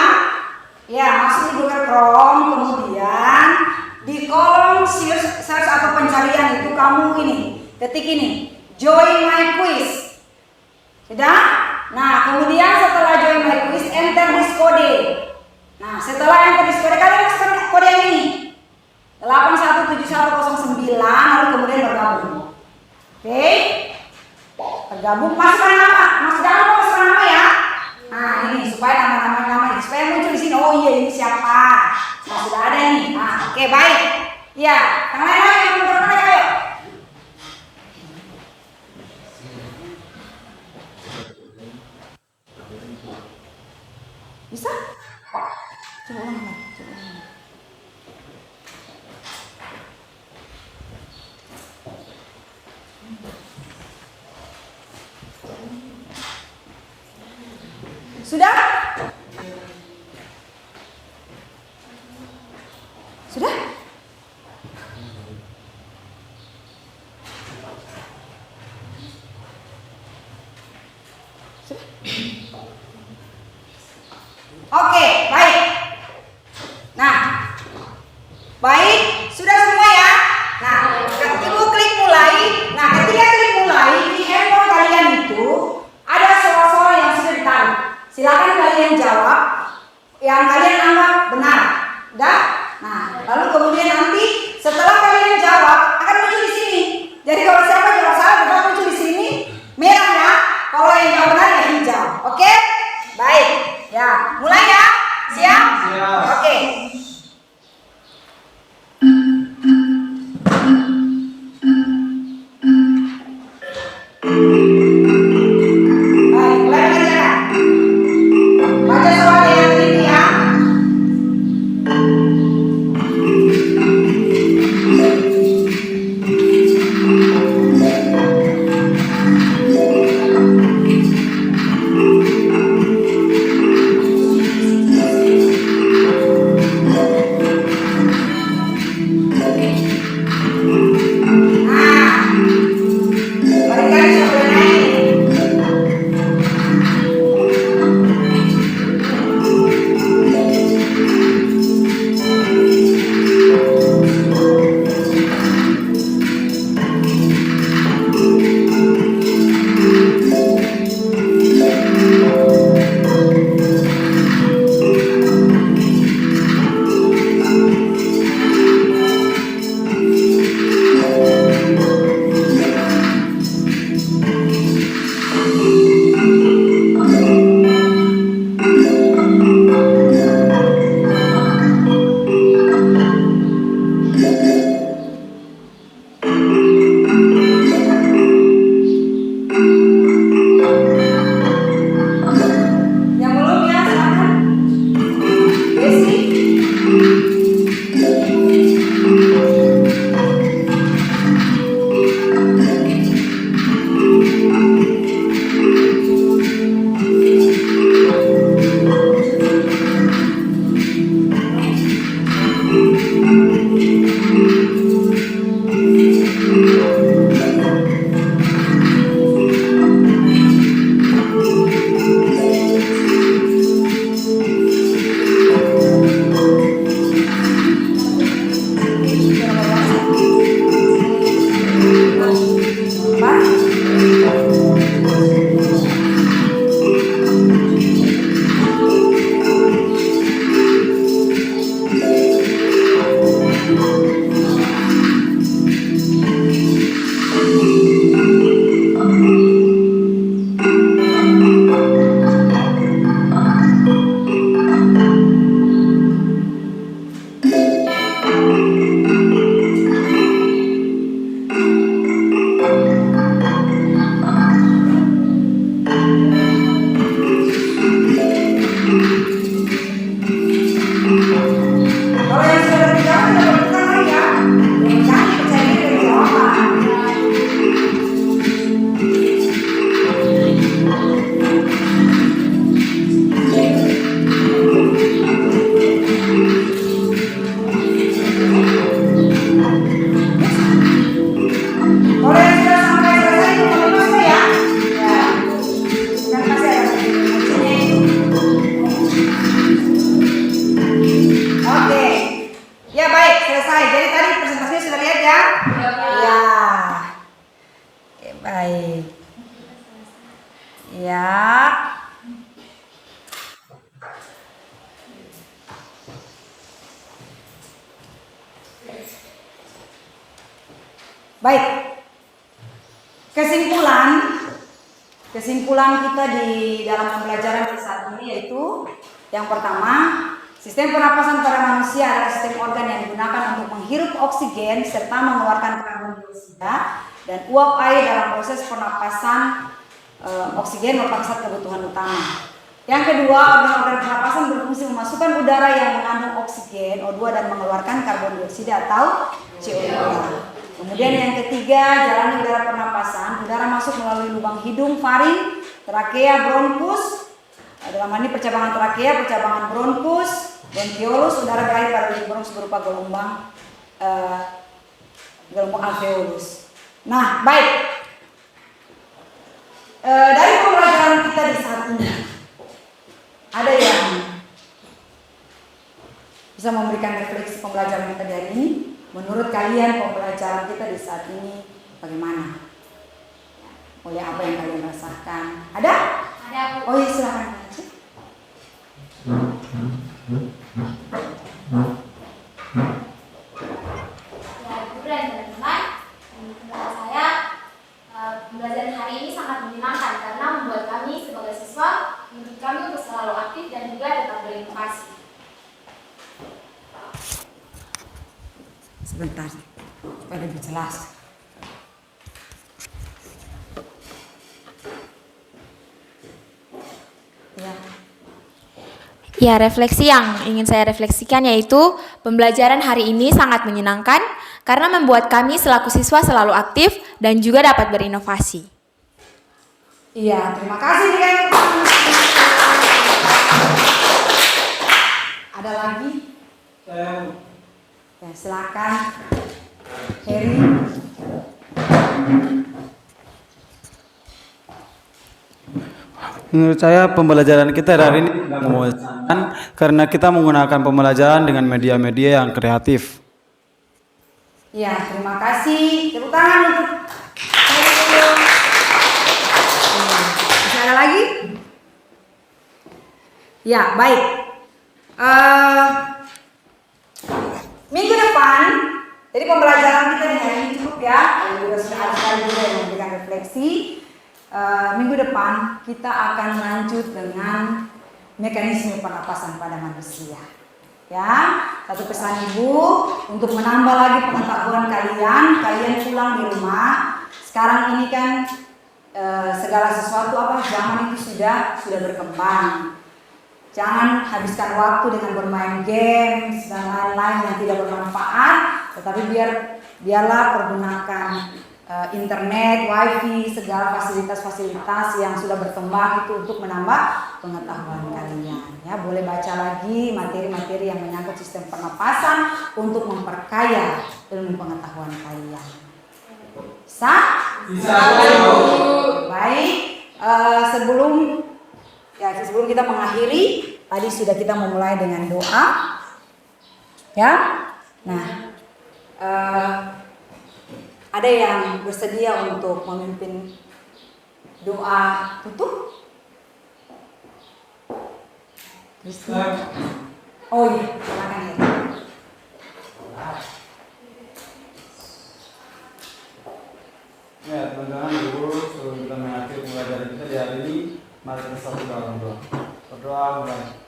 Ya, masuk di Google Chrome, kemudian di kolom search atau pencarian itu kamu ketik ini, join my quiz. Sudah? Nah, kemudian setelah join my quiz, enter this kode. Nah, setelah enter this kode, kalian masukkan kode yang ini 817109, lalu kemudian bergabung. Oke? Bergabung, masukkan nama. Jangan lupa masukkan nama ya. Nah, ini supaya nama-nama supaya muncul di sini. Oh iya, ini siapa? Nah, sudah ada nih. Nah, oke, baik. Ya, yang lain lagi yang belum tertarik, ayo. Bisa? Coba ulang lagi. Sudah? Sudah? Oke, baik. Nah, baik, sudah semua ya. Nah, Ibu klik mulai. Nah, ketika klik mulai di handphone kalian itu ada soal-soal yang sudah ditaruh. Silakan kalian jawab yang kalian anggap benar. Udah? Nah, lalu kemudian nanti setelah kalian jawab akan muncul di sini. Jadi Jadi kalau siapa jawab salah, kita muncul di sini merah ya. Kalau yang jawab benar ya hijau. Oke? Baik. Ya, mulai ya. Siap? Siap. Oke. Baik, mulai belajar. Baca soal yang teliti ya. Baik, kesimpulan kita di dalam pembelajaran saat ini yaitu yang pertama, sistem pernapasan pada manusia adalah sistem organ yang digunakan untuk menghirup oksigen serta mengeluarkan karbon dioksida, dan uap air dalam proses pernapasan oksigen merupakan satu kebutuhan utama. Yang kedua, organ-organ pernapasan berfungsi memasukkan udara yang mengandung oksigen O2 dan mengeluarkan karbon dioksida atau CO2. Kemudian yang ketiga, jalani udara pernapasan. Udara masuk melalui lubang hidung, faring, trakea, bronkus. Dalam hal ini percabangan trakea, percabangan bronkus, bronkiolus. Udara berakhir pada bronkus berupa gelombang alveolus. Nah, baik. Dari pembelajaran kita di saat ini, ada yang bisa memberikan refleksi pembelajaran kita dari ini? Menurut kalian pembelajaran kita di saat ini bagaimana? Oleh apa yang kalian rasakan? Ada? Ada. Oh iya, silakan. Ya, guru dan teman-teman, menurut saya aktif dan juga tetap berinovasi. Sebentar, supaya lebih jelas. Ya, refleksi yang ingin saya refleksikan yaitu pembelajaran hari ini sangat menyenangkan karena membuat kami selaku siswa selalu aktif dan juga dapat berinovasi. Iya, terima kasih. Ada lagi? Ya, silakan. Heri. Menurut saya pembelajaran kita hari ini membosankan karena kita menggunakan pembelajaran dengan media-media yang kreatif. Ya, terima kasih. Tepuk tangan untuk Heri. Masih ada lagi? Ya, baik. Minggu depan, jadi pembelajaran kita di hari ini cukup ya. Kalau juga sudah ada sekali juga yang memberikan refleksi. Minggu depan kita akan lanjut dengan mekanisme pernapasan pada manusia. Ya, satu pesan ibu untuk menambah lagi pengetahuan kalian pulang di rumah. Sekarang ini kan segala sesuatu zaman itu sudah berkembang. Jangan habiskan waktu dengan bermain games dan lain-lain yang tidak bermanfaat, tetapi biarlah pergunakan internet, wifi, segala fasilitas-fasilitas yang sudah berkembang itu untuk menambah pengetahuan kalian. Ya, boleh baca lagi materi-materi yang menyangkut sistem pernapasan untuk memperkaya ilmu pengetahuan kalian. Bisa? Baik. Sebelum kita mengakhiri, tadi sudah kita memulai dengan doa. Ya. Nah, ada yang bersedia untuk memimpin doa tutup? Oh iya, silakan ya. Ya, teman-teman, dulu sebelum kita mengakhiri pembelajaran kita di hari ini, mari kita satu dalam doa. Berdoa mulai.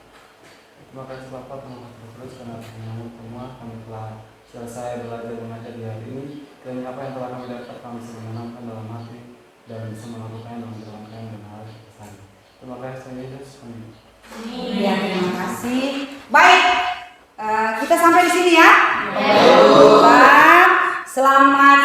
Terima kasih Bapak, terima kasih terus karena semua kami telah selesai belajar mengajar di hari ini. Dan apa yang telah kami dapat kami bisa menanamkan dalam hati dan bisa melakukannya dalam jalankan dan hal yang terima kasih Tuhan Yesus. Amin. Ya, terima kasih. Baik, kita sampai di sini ya. Selamat